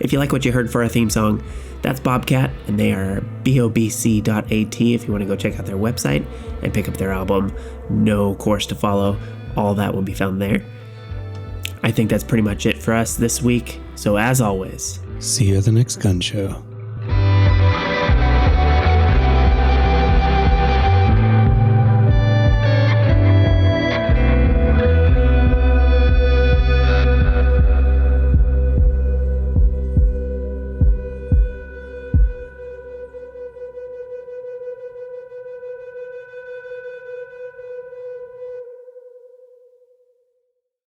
If you like what you heard for our theme song, that's Bobcat, and they are bobc.at if you want to go check out their website and pick up their album. No course to follow. All that will be found there. I think that's pretty much it for us this week. So as always, see you at the next gun show.